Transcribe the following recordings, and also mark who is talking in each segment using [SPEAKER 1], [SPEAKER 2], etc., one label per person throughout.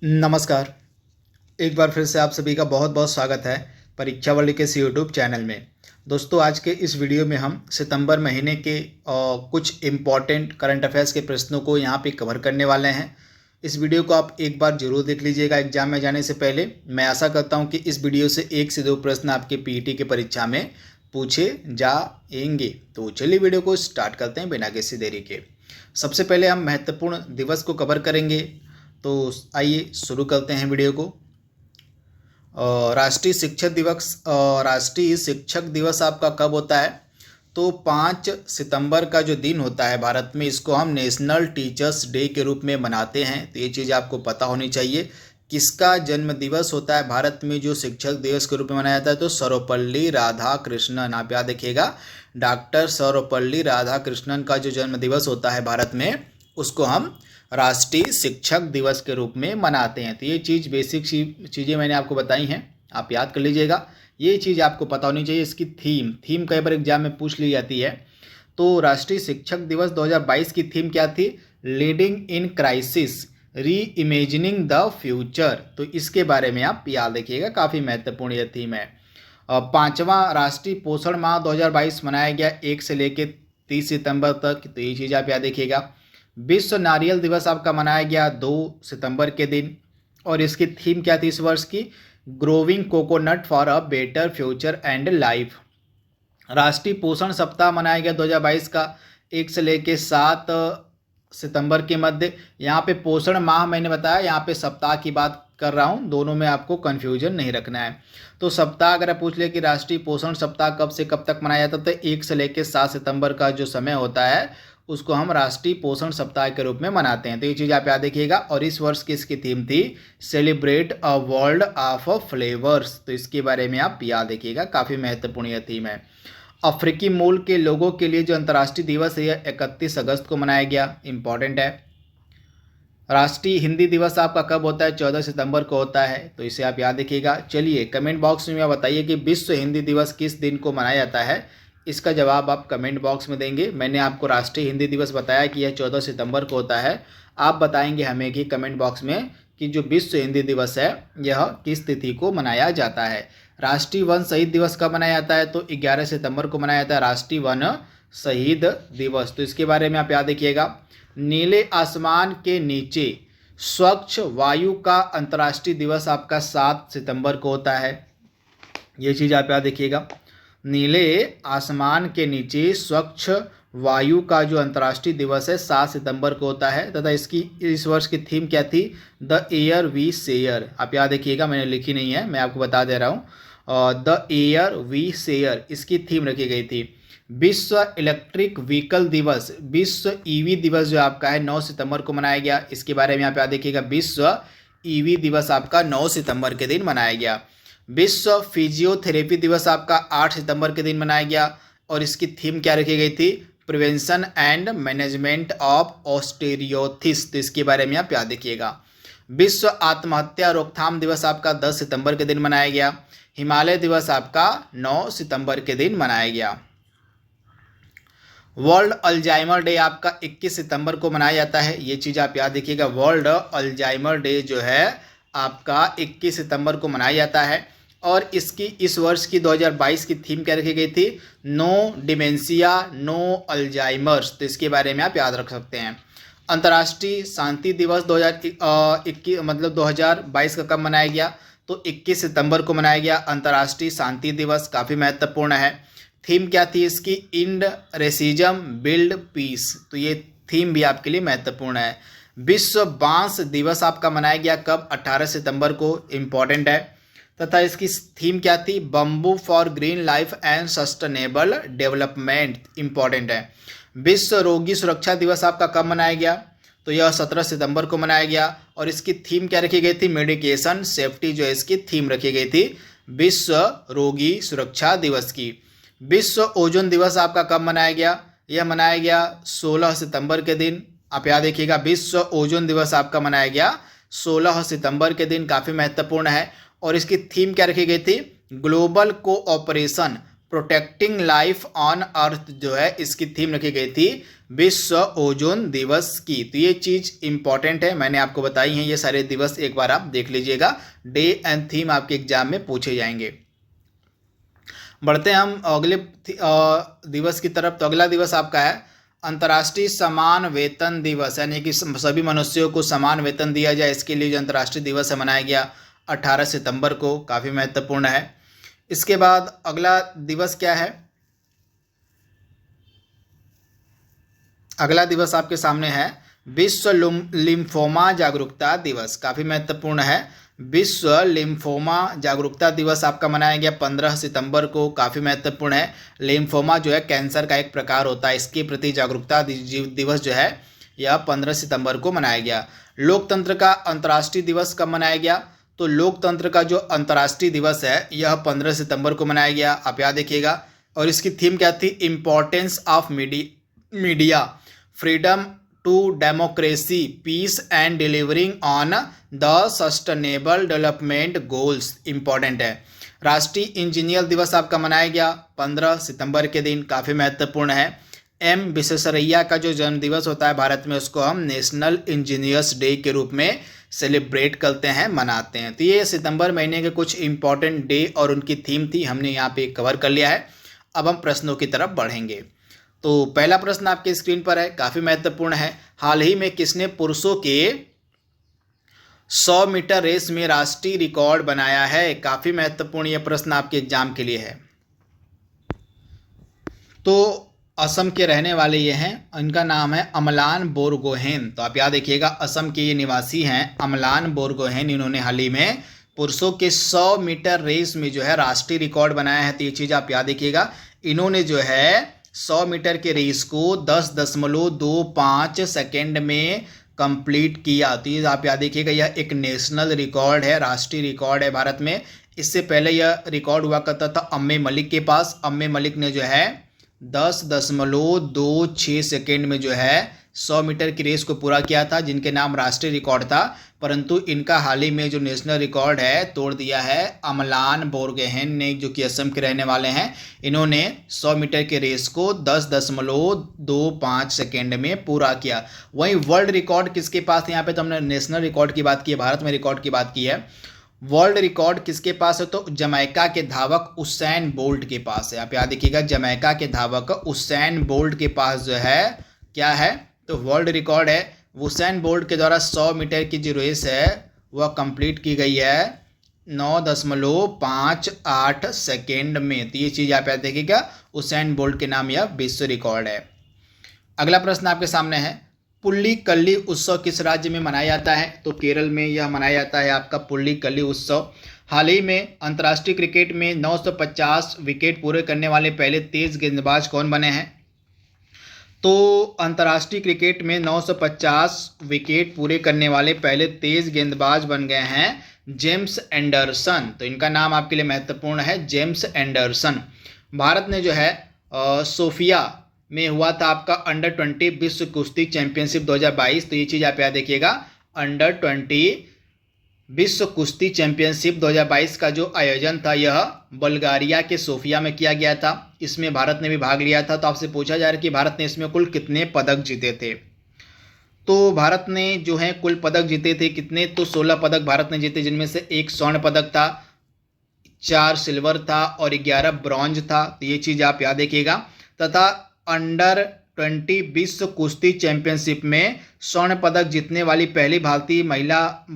[SPEAKER 1] नमस्कार। एक बार फिर से आप सभी का बहुत बहुत स्वागत है परीक्षा वर्ल्ड के इस यूट्यूब चैनल में। दोस्तों, आज के इस वीडियो में हम सितंबर महीने के कुछ इम्पॉर्टेंट करंट अफेयर्स के प्रश्नों को यहाँ पे कवर करने वाले हैं। इस वीडियो को आप एक बार जरूर देख लीजिएगा एग्जाम में जाने से पहले। मैं आशा करता हूँ कि इस वीडियो से 1 से 2 प्रश्न आपके पीईटी की परीक्षा में पूछे जाएंगे। तो चलिए वीडियो को स्टार्ट करते हैं बिना किसी देरी के। सबसे पहले हम महत्वपूर्ण दिवस को कवर करेंगे, तो आइए शुरू करते हैं वीडियो को। राष्ट्रीय शिक्षक दिवस आपका कब होता है? तो 5 सितंबर का जो दिन होता है भारत में, इसको हम नेशनल टीचर्स डे के रूप में मनाते हैं। तो ये चीज़ आपको पता होनी चाहिए। किसका जन्म दिवस होता है भारत में जो शिक्षक दिवस के रूप में मनाया जाता है? तो सर्वपल्ली राधाकृष्णन। आप याद रखिएगा, डॉक्टर सर्वपल्ली राधाकृष्णन का जो जन्म दिवस होता है भारत में, उसको हम राष्ट्रीय शिक्षक दिवस के रूप में मनाते हैं। तो ये चीज़ बेसिक चीज़ें मैंने आपको बताई हैं, आप याद कर लीजिएगा। ये चीज़ आपको पता होनी चाहिए। इसकी थीम कई बार एग्जाम में पूछ ली जाती है। तो राष्ट्रीय शिक्षक दिवस 2022 की थीम क्या थी? लीडिंग इन क्राइसिस, री इमेजिनिंग द फ्यूचर। तो इसके बारे में आप याद रखिएगा, काफ़ी महत्वपूर्ण यह थीम है। 5वां राष्ट्रीय पोषण माह 2022 मनाया गया 1 से लेकर 30 सितंबर तक। तो ये चीज़ आप याद रखिएगा। विश्व नारियल दिवस आपका मनाया गया 2 सितंबर के दिन, और इसकी थीम क्या थी इस वर्ष की? Growing coconut for a better future and life. राष्ट्रीय पोषण सप्ताह मनाया गया 2022 का 1 से लेकर 7 सितंबर के मध्य। यहाँ पे पोषण माह मैंने बताया, यहाँ पे सप्ताह की बात कर रहा हूँ, दोनों में आपको कन्फ्यूजन नहीं रखना है। तो सप्ताह अगर आप पूछ ले कि राष्ट्रीय पोषण सप्ताह कब से कब तक मनाया जाता है, तो 1 से लेकर 7 सितंबर का जो समय होता है उसको हम राष्ट्रीय पोषण सप्ताह के रूप में मनाते हैं। तो ये चीज़ आप याद रखिएगा। और इस वर्ष की इसकी थीम थी celebrate a world of flavours. तो इसके बारे में आप याद रखिएगा, काफ़ी महत्वपूर्ण यह थीम है। अफ्रीकी मूल के लोगों के लिए जो अंतर्राष्ट्रीय दिवस है यह 31 अगस्त को मनाया गया, इंपॉर्टेंट है। राष्ट्रीय हिंदी दिवस आपका कब होता है? 14 सितंबर को होता है। तो इसे आप याद रखिएगा। चलिए कमेंट बॉक्स में बताइए कि विश्व हिंदी दिवस किस दिन को मनाया जाता है। इसका जवाब आप कमेंट बॉक्स में देंगे। मैंने आपको राष्ट्रीय हिंदी दिवस बताया कि यह 14 सितंबर को होता है। आप बताएंगे हमें कि कमेंट बॉक्स में कि जो विश्व हिंदी दिवस है यह किस तिथि को मनाया जाता है। राष्ट्रीय वन शहीद दिवस कब मनाया जाता है? तो 11 सितंबर को मनाया जाता है राष्ट्रीय वन शहीद दिवस। तो इसके बारे में आप याद रखिएगा। नीले आसमान के नीचे स्वच्छ वायु का अंतर्राष्ट्रीय दिवस आपका 7 सितंबर को होता है। ये चीज़ आप याद रखिएगा। नीले आसमान के नीचे स्वच्छ वायु का जो अंतर्राष्ट्रीय दिवस है 7 सितंबर को होता है। तथा इसकी इस वर्ष की थीम क्या थी? The air we share. आप याद रखिएगा, मैंने लिखी नहीं है, मैं आपको बता दे रहा हूँ। द एयर वी शेयर इसकी थीम रखी गई थी। विश्व इलेक्ट्रिक व्हीकल दिवस, विश्व ईवी दिवस जो आपका है 9 सितंबर को मनाया गया। इसके बारे में आप याद रखिएगा। विश्व ईवी दिवस आपका 9 सितंबर के दिन मनाया गया। विश्व फिजियोथेरेपी दिवस आपका 8 सितंबर के दिन मनाया गया, और इसकी थीम क्या रखी गई थी? Prevention and management of osteoarthritis. तो इसके बारे में आप याद रखिएगा। विश्व आत्महत्या रोकथाम दिवस आपका 10 सितंबर के दिन मनाया गया। हिमालय दिवस आपका 9 सितंबर के दिन मनाया गया। वर्ल्ड अल्जाइमर डे आपका 21 सितंबर को मनाया जाता है। ये चीज़ आप याद रखिएगा। वर्ल्ड अल्जाइमर डे जो है आपका 21 सितंबर को मनाया जाता है, और इसकी इस वर्ष की 2022 की थीम क्या रखी गई थी? No dementia no Alzheimer's. तो इसके बारे में आप याद रख सकते हैं। अंतर्राष्ट्रीय शांति दिवस 2022 का कब मनाया गया? तो 21 सितंबर को मनाया गया अंतर्राष्ट्रीय शांति दिवस, काफ़ी महत्वपूर्ण है। थीम क्या थी इसकी? End racism build peace. तो ये थीम भी आपके लिए महत्वपूर्ण है। विश्व बांस दिवस आपका मनाया गया कब? 18 सितंबर को, इम्पॉर्टेंट है। तथा इसकी थीम क्या थी? Bamboo for green life and sustainable development, important है। विश्व रोगी सुरक्षा दिवस आपका कब मनाया गया? तो यह 17 सितंबर को मनाया गया, और इसकी थीम क्या रखी गई थी? मेडिकेशन सेफ्टी जो है इसकी थीम रखी गई थी विश्व रोगी सुरक्षा दिवस की। विश्व ओजोन दिवस आपका कब मनाया गया? यह मनाया गया 16 सितंबर के दिन। आप याद रखिएगा, विश्व ओजोन दिवस आपका मनाया गया 16 सितंबर के दिन, काफ़ी महत्वपूर्ण है। और इसकी थीम क्या रखी गई थी? Global cooperation protecting life on earth जो है इसकी थीम रखी गई थी विश्व ओजोन दिवस की। तो ये चीज़ इंपॉर्टेंट है, मैंने आपको बताई हैं ये सारे दिवस, एक बार आप देख लीजिएगा, डे एंड थीम आपके एग्जाम में पूछे जाएंगे। बढ़ते हैं हम अगले दिवस की तरफ। तो अगला दिवस आपका है अंतर्राष्ट्रीय समान वेतन दिवस, यानी कि सभी मनुष्यों को समान वेतन दिया जाए, इसके लिए जो अंतर्राष्ट्रीय दिवस है मनाया गया 18 सितंबर को, काफ़ी महत्वपूर्ण है। इसके बाद अगला दिवस क्या है, अगला दिवस आपके सामने है विश्व लिम्फोमा जागरूकता दिवस, काफ़ी महत्वपूर्ण है। विश्व लिम्फोमा जागरूकता दिवस आपका मनाया गया 15 सितंबर को, काफ़ी महत्वपूर्ण है। लिम्फोमा जो है कैंसर का एक प्रकार होता है, इसके प्रति जागरूकता दिवस जो है यह 15 सितंबर को मनाया गया। लोकतंत्र का अंतर्राष्ट्रीय दिवस कब मनाया गया, तो लोकतंत्र का जो अंतर्राष्ट्रीय दिवस है यह 15 सितंबर को मनाया गया, आप याद रखिएगा। और इसकी थीम क्या थी, importance of media, freedom to democracy, peace and delivering on the sustainable development goals, important है। राष्ट्रीय इंजीनियर दिवस आपका मनाया गया 15 सितंबर के दिन, काफ़ी महत्वपूर्ण है। एम विश्वेश्वरैया का जो जन्म दिवस होता है भारत में, उसको हम नेशनल इंजीनियर्स डे के रूप में सेलिब्रेट करते हैं, मनाते हैं। तो ये सितंबर महीने के कुछ इंपॉर्टेंट डे और उनकी थीम थी, हमने यहाँ पे कवर कर लिया है। अब हम प्रश्नों की तरफ बढ़ेंगे। तो पहला प्रश्न आपके स्क्रीन पर है, काफ़ी महत्वपूर्ण है। हाल ही में किसने पुरुषों के 100 मीटर रेस में राष्ट्रीय रिकॉर्ड बनाया है, काफ़ी महत्वपूर्ण यह प्रश्न आपके एग्जाम के लिए है। तो असम के रहने वाले ये हैं, इनका नाम है अमलान बोरगोहेन। तो आप याद रखिएगा, असम के ये निवासी हैं अमलान बोरगोहेन। इन्होंने हाल ही में पुरुषों के 100 मीटर रेस में जो है राष्ट्रीय रिकॉर्ड बनाया है। तो ये चीज़ आप याद रखिएगा, इन्होंने जो है 100 मीटर के रेस को 10.25 सेकेंड में कंप्लीट किया। तो ये आप याद रखिएगा, यह एक नेशनल रिकॉर्ड है, राष्ट्रीय रिकॉर्ड है भारत में। इससे पहले यह रिकॉर्ड हुआ करता था अम्मे मलिक के पास। अम्मे मलिक ने जो है 10.26 सेकेंड में जो है 100 मीटर की रेस को पूरा किया था, जिनके नाम राष्ट्रीय रिकॉर्ड था। परंतु इनका हाल ही में जो नेशनल रिकॉर्ड है तोड़ दिया है अमलान बोरगोहेन ने, जो कि असम के रहने वाले हैं। इन्होंने 100 मीटर के रेस को 10.25 सेकेंड में पूरा किया। वहीं वर्ल्ड रिकॉर्ड किसके पास है, यहाँ पे तो हमने नेशनल रिकॉर्ड की बात की है, भारत में रिकॉर्ड की बात की है। वर्ल्ड रिकॉर्ड किसके पास है, तो जमैका के धावक उसेन बोल्ट के पास है। आप याद रखिएगा, जमैका के धावक उसेन बोल्ट के पास जो है क्या है, तो वर्ल्ड रिकॉर्ड है। उसेन बोल्ट के द्वारा 100 मीटर की जो रेस है वह कंप्लीट की गई है 9.58 सेकेंड में। तो ये चीज़ आप याद रखिएगा, उसेन बोल्ट के नाम यह विश्व रिकॉर्ड है। अगला प्रश्न आपके सामने है, पुल्लिकली उत्सव किस राज्य में मनाया जाता है, तो केरल में यह मनाया जाता है आपका पुल्लिकली उत्सव। हाल ही में अंतर्राष्ट्रीय क्रिकेट में 950 विकेट पूरे करने वाले पहले तेज गेंदबाज कौन बने हैं, तो अंतर्राष्ट्रीय क्रिकेट में 950 विकेट पूरे करने वाले पहले तेज गेंदबाज बन गए हैं जेम्स एंडरसन। तो इनका नाम आपके लिए महत्वपूर्ण है, जेम्स एंडरसन। भारत ने जो है सोफिया में हुआ था आपका अंडर 20 विश्व कुश्ती चैंपियनशिप 2022। तो ये चीज़ आप याद देखिएगा, अंडर 20 विश्व कुश्ती चैंपियनशिप 2022 का जो आयोजन था यह बल्गारिया के सोफिया में किया गया था। इसमें भारत ने भी भाग लिया था। तो आपसे पूछा जा रहा है कि भारत ने इसमें कुल कितने पदक जीते थे, तो भारत ने जो है कुल पदक जीते थे कितने, तो 16 पदक भारत ने जीते, जिनमें से 1 स्वर्ण पदक था, 4 सिल्वर था और 11 ब्रॉन्ज था। तो ये चीज़ आप याद रखिएगा। तथा अंडर 20 विश्व कुश्ती चैंपियनशिप में स्वर्ण पदक जीतने वाली पहली भारतीय महिला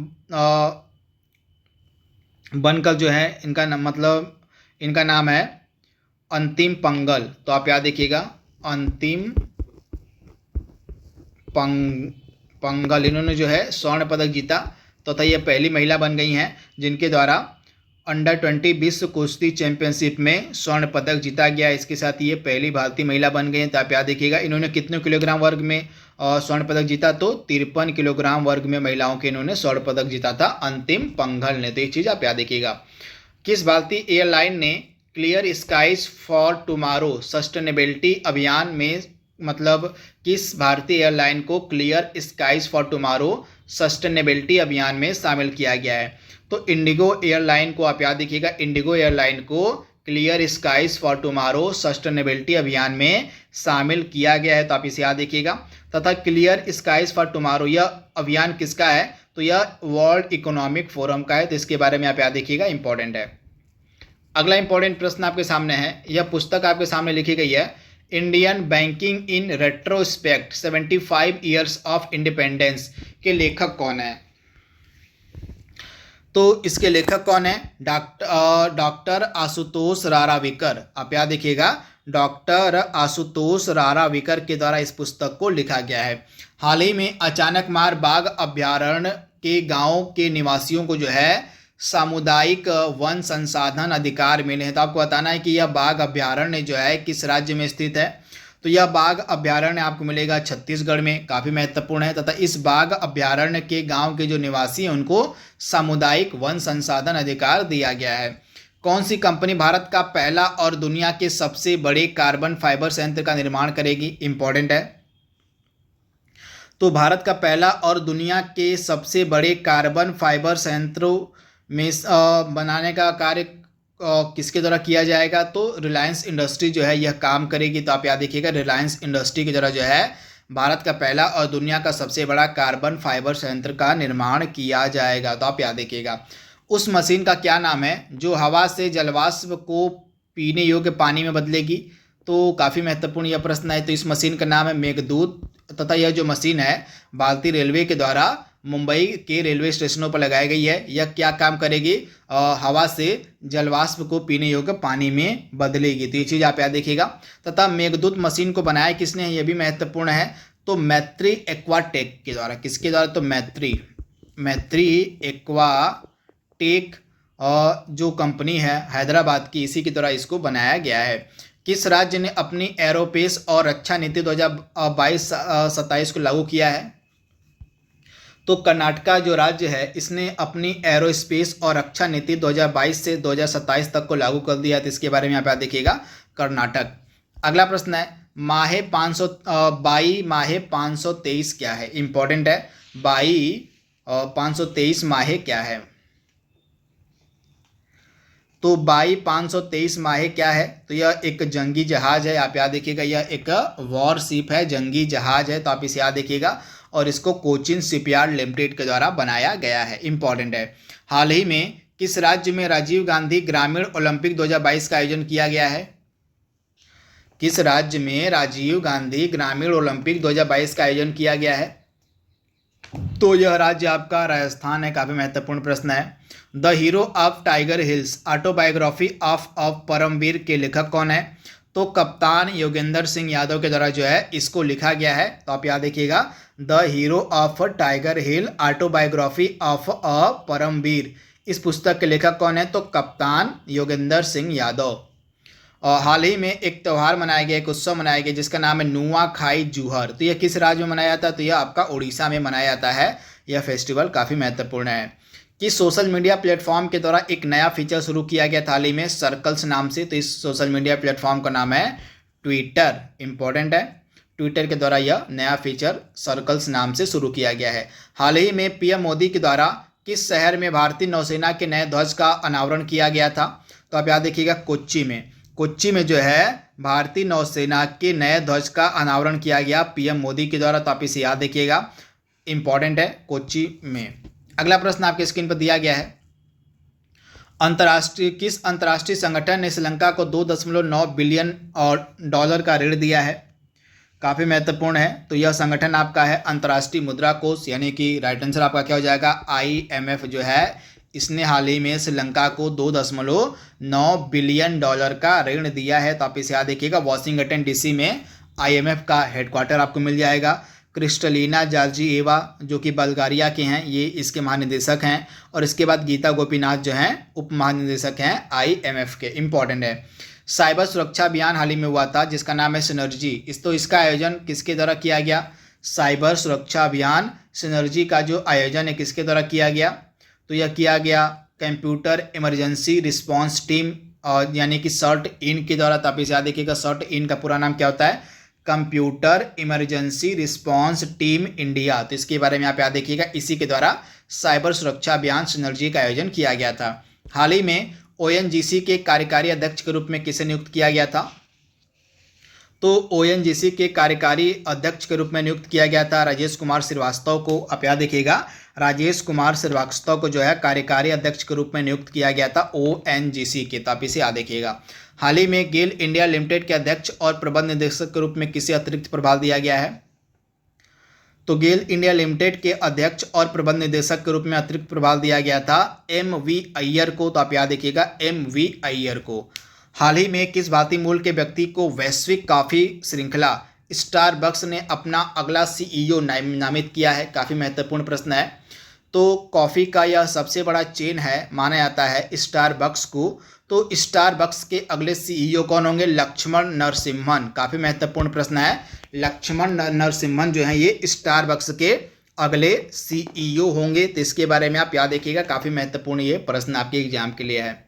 [SPEAKER 1] बनकर जो है इनका नाम है अंतिम पंगल। तो आप याद रखिएगा, अंतिम पंगल, इन्होंने जो है स्वर्ण पदक जीता। तथा ये पहली महिला बन गई हैं जिनके द्वारा अंडर 20 विश्व कुश्ती चैंपियनशिप में स्वर्ण पदक जीता गया। इसके साथ ये पहली भारतीय महिला बन गई हैं। तो आप याद रखिएगा, इन्होंने कितने किलोग्राम वर्ग में स्वर्ण पदक जीता, तो 53 किलोग्राम वर्ग में महिलाओं के इन्होंने स्वर्ण पदक जीता था अंतिम पंघल ने। तो ये चीज़ आप याद रखिएगा। किस भारतीय एयरलाइन ने clear skies for tomorrow sustainability अभियान में, मतलब किस भारतीय एयरलाइन को clear skies for tomorrow sustainability अभियान में शामिल किया गया है, तो इंडिगो एयरलाइन को आप याद रखिएगा, इंडिगो एयरलाइन को clear skies for tomorrow sustainability अभियान में शामिल किया गया है, तो आप इसे याद रखिएगा। तथा क्लियर स्काइज फॉर टुमारो यह अभियान किसका है, तो यह वर्ल्ड इकोनॉमिक फोरम का है, तो इसके बारे में आप याद रखिएगा, इंपॉर्टेंट है। अगला इंपॉर्टेंट प्रश्न आपके सामने है, यह पुस्तक आपके सामने लिखी गई है, Indian banking in retrospect 75 years of independence के लेखक कौन है। तो इसके लेखक कौन है, डॉक्टर आशुतोष राराविकर। आप याद देखिएगा, डॉक्टर आशुतोष राराविकर के द्वारा इस पुस्तक को लिखा गया है। हाल ही में अचानकमार बाघ अभ्यारण्य के गांव के निवासियों को जो है सामुदायिक वन संसाधन अधिकार मिले हैं। तो आपको बताना है कि यह बाघ अभ्यारण्य जो है किस राज्य में स्थित है, तो यह बाघ अभ्यारण्य आपको मिलेगा छत्तीसगढ़ में, काफ़ी महत्वपूर्ण है। तथा इस बाघ अभ्यारण्य के गांव के जो निवासी हैं उनको सामुदायिक वन संसाधन अधिकार दिया गया है। कौन सी कंपनी भारत का पहला और दुनिया के सबसे बड़े कार्बन फाइबर संयंत्र का निर्माण करेगी, इंपॉर्टेंट है। तो भारत का पहला और दुनिया के सबसे बड़े कार्बन फाइबर संयंत्रों में बनाने का कार्य किसके द्वारा किया जाएगा, तो रिलायंस इंडस्ट्री जो है यह काम करेगी। तो आप याद रखिएगा, रिलायंस इंडस्ट्री के द्वारा जो है भारत का पहला और दुनिया का सबसे बड़ा कार्बन फाइबर संयंत्र का निर्माण किया जाएगा। तो आप याद रखिएगा, उस मशीन का क्या नाम है जो हवा से जलवाष्प को पीने योग्य पानी में बदलेगी, तो काफ़ी महत्वपूर्ण यह प्रश्न है। तो इस मशीन का नाम है मेघदूत। तथा यह जो मशीन है भारतीय रेलवे के द्वारा मुंबई के रेलवे स्टेशनों पर लगाई गई है। यह क्या काम करेगी, हवा से जलवाष्प को पीने योग्य पानी में बदलेगी। तो ये चीज़ आप याद रखिएगा। तथा मेघदूत मशीन को बनाया किसने है, यह भी महत्वपूर्ण है, तो मैत्री एक्वाटेक के द्वारा। किसके द्वारा, तो मैत्री एक्वाटेक जो कंपनी है हैदराबाद की, इसी के द्वारा इसको बनाया गया है। किस राज्य ने अपनी एरोस्पेस और रक्षा नीति 2022-27 को लागू किया है, तो कर्नाटका जो राज्य है इसने अपनी एरोस्पेस और रक्षा नीति 2022 से 2027 तक को लागू कर दिया है। तो इसके बारे में आप याद देखिएगा, कर्नाटक। अगला प्रश्न है, माहे 523 क्या है, इंपॉर्टेंट है। 523 माहे क्या है, तो 523 माहे क्या है, तो यह एक जंगी जहाज है। आप याद देखिएगा, यह एक वॉरशिप है, जंगी जहाज है। तो आप इसे याद देखिएगा, और इसको कोचिन शिपयार्ड लिमिटेड के द्वारा बनाया गया है, इंपॉर्टेंट है। हाल ही में किस राज्य में राजीव गांधी ग्रामीण ओलंपिक 2022 का आयोजन किया गया है, किस राज्य में राजीव गांधी ग्रामीण ओलंपिक 2022 का आयोजन किया गया है, तो यह राज्य आपका राजस्थान है। काफ़ी महत्वपूर्ण प्रश्न है। The hero of Tiger Hills autobiography of Paramvir के लेखक कौन है, तो कप्तान योगेंद्र सिंह यादव के द्वारा जो है इसको लिखा गया है। तो आप याद देखिएगा, the hero of Tiger Hill autobiography of Paramvir, इस पुस्तक के लेखक कौन है, तो कप्तान योगेंद्र सिंह यादव। और हाल ही में एक त्यौहार मनाया गया, एक उत्सव मनाया गया जिसका नाम है नुआखाई जूहर। तो यह किस राज्य में मनाया जाता है, तो यह आपका उड़ीसा में मनाया जाता है। यह फेस्टिवल काफ़ी महत्वपूर्ण है। कि सोशल मीडिया प्लेटफॉर्म के द्वारा एक नया फीचर शुरू किया गया था हाल ही में, सर्कल्स नाम से। तो इस सोशल मीडिया प्लेटफॉर्म का नाम है ट्विटर, इंपॉर्टेंट है। ट्विटर के द्वारा यह नया फीचर सर्कल्स नाम से शुरू किया गया है। हाल ही में पीएम मोदी के द्वारा किस शहर में भारतीय नौसेना के नए ध्वज का अनावरण किया गया था, तो आप याद रखिएगा, कोच्चि में जो है भारतीय नौसेना के नए ध्वज का अनावरण किया गया पीएम मोदी के द्वारा। तो आप इसे याद रखिएगा, इंपॉर्टेंट है, कोच्चि में। अगला प्रश्न आपके स्क्रीन पर दिया गया है, किस अंतर्राष्ट्रीय संगठन ने श्रीलंका को $2.9 बिलियन का ऋण दिया है, काफ़ी महत्वपूर्ण है। तो यह संगठन आपका है अंतर्राष्ट्रीय मुद्रा कोष, यानी कि राइट आंसर आपका क्या हो जाएगा, IMF जो है इसने हाल ही में श्रीलंका को $2.9 बिलियन का ऋण दिया है। तो आप इसे याद देखिएगा, वॉशिंगटन DC में IMF का हेडक्वार्टर आपको मिल जाएगा। क्रिस्टलिना जॉर्जिएवा जो कि बल्गारिया के हैं, ये इसके महानिदेशक हैं। और इसके बाद गीता गोपीनाथ जो हैं उप महानिदेशक हैं IMF के, इंपॉर्टेंट है। साइबर सुरक्षा अभियान हाल ही में हुआ था जिसका नाम है सिनर्जी। इसका आयोजन किसके द्वारा किया गया, साइबर सुरक्षा अभियान सिनर्जी का जो आयोजन है किसके द्वारा किया गया, तो यह किया गया कंप्यूटर इमरजेंसी रिस्पांस टीम, और यानी कि CERT-IN के द्वारा। तो आप इसे याद देखिएगा, CERT-IN का पूरा नाम क्या होता है, computer emergency response team India. तो इसके बारे में आप याद देखिएगा, इसी के द्वारा साइबर सुरक्षा अभियान सिनर्जी का आयोजन किया गया था। हाल ही में ओएनजीसी के कार्यकारी अध्यक्ष के रूप में किसे नियुक्त किया गया था? तो ओएनजीसी के कार्यकारी अध्यक्ष के रूप में नियुक्त किया गया था राजेश कुमार श्रीवास्तव को। आप याद देखिएगा, राजेश कुमार श्रीवास्तव को जो है कार्यकारी अध्यक्ष के रूप में नियुक्त किया गया था ओएनजीसी के। तो आप इसे याद देखिएगा। हाल ही में गेल इंडिया लिमिटेड के अध्यक्ष और प्रबंध निदेशक के रूप में किसे अतिरिक्त प्रभार दिया गया है? तो गेल इंडिया लिमिटेड के अध्यक्ष और प्रबंध निदेशक के रूप में अतिरिक्त प्रभार दिया गया था एम.वी. अय्यर को। तो आप याद देखिएगा, एम.वी. अय्यर को। हाल ही में किस भारतीय मूल के व्यक्ति को वैश्विक कॉफी श्रृंखला स्टारबक्स ने अपना अगला सीईओ नामित किया है? काफ़ी महत्वपूर्ण प्रश्न है। तो कॉफ़ी का यह सबसे बड़ा चेन है, माना जाता है स्टारबक्स को। तो स्टारबक्स के अगले सीईओ कौन होंगे? लक्ष्मण नरसिम्हन। काफ़ी महत्वपूर्ण प्रश्न है। लक्ष्मण नरसिम्हन जो है ये स्टारबक्स के अगले सीईओ होंगे। तो इसके बारे में आप याद रखिएगा, काफ़ी महत्वपूर्ण ये प्रश्न आपके एग्जाम के लिए है।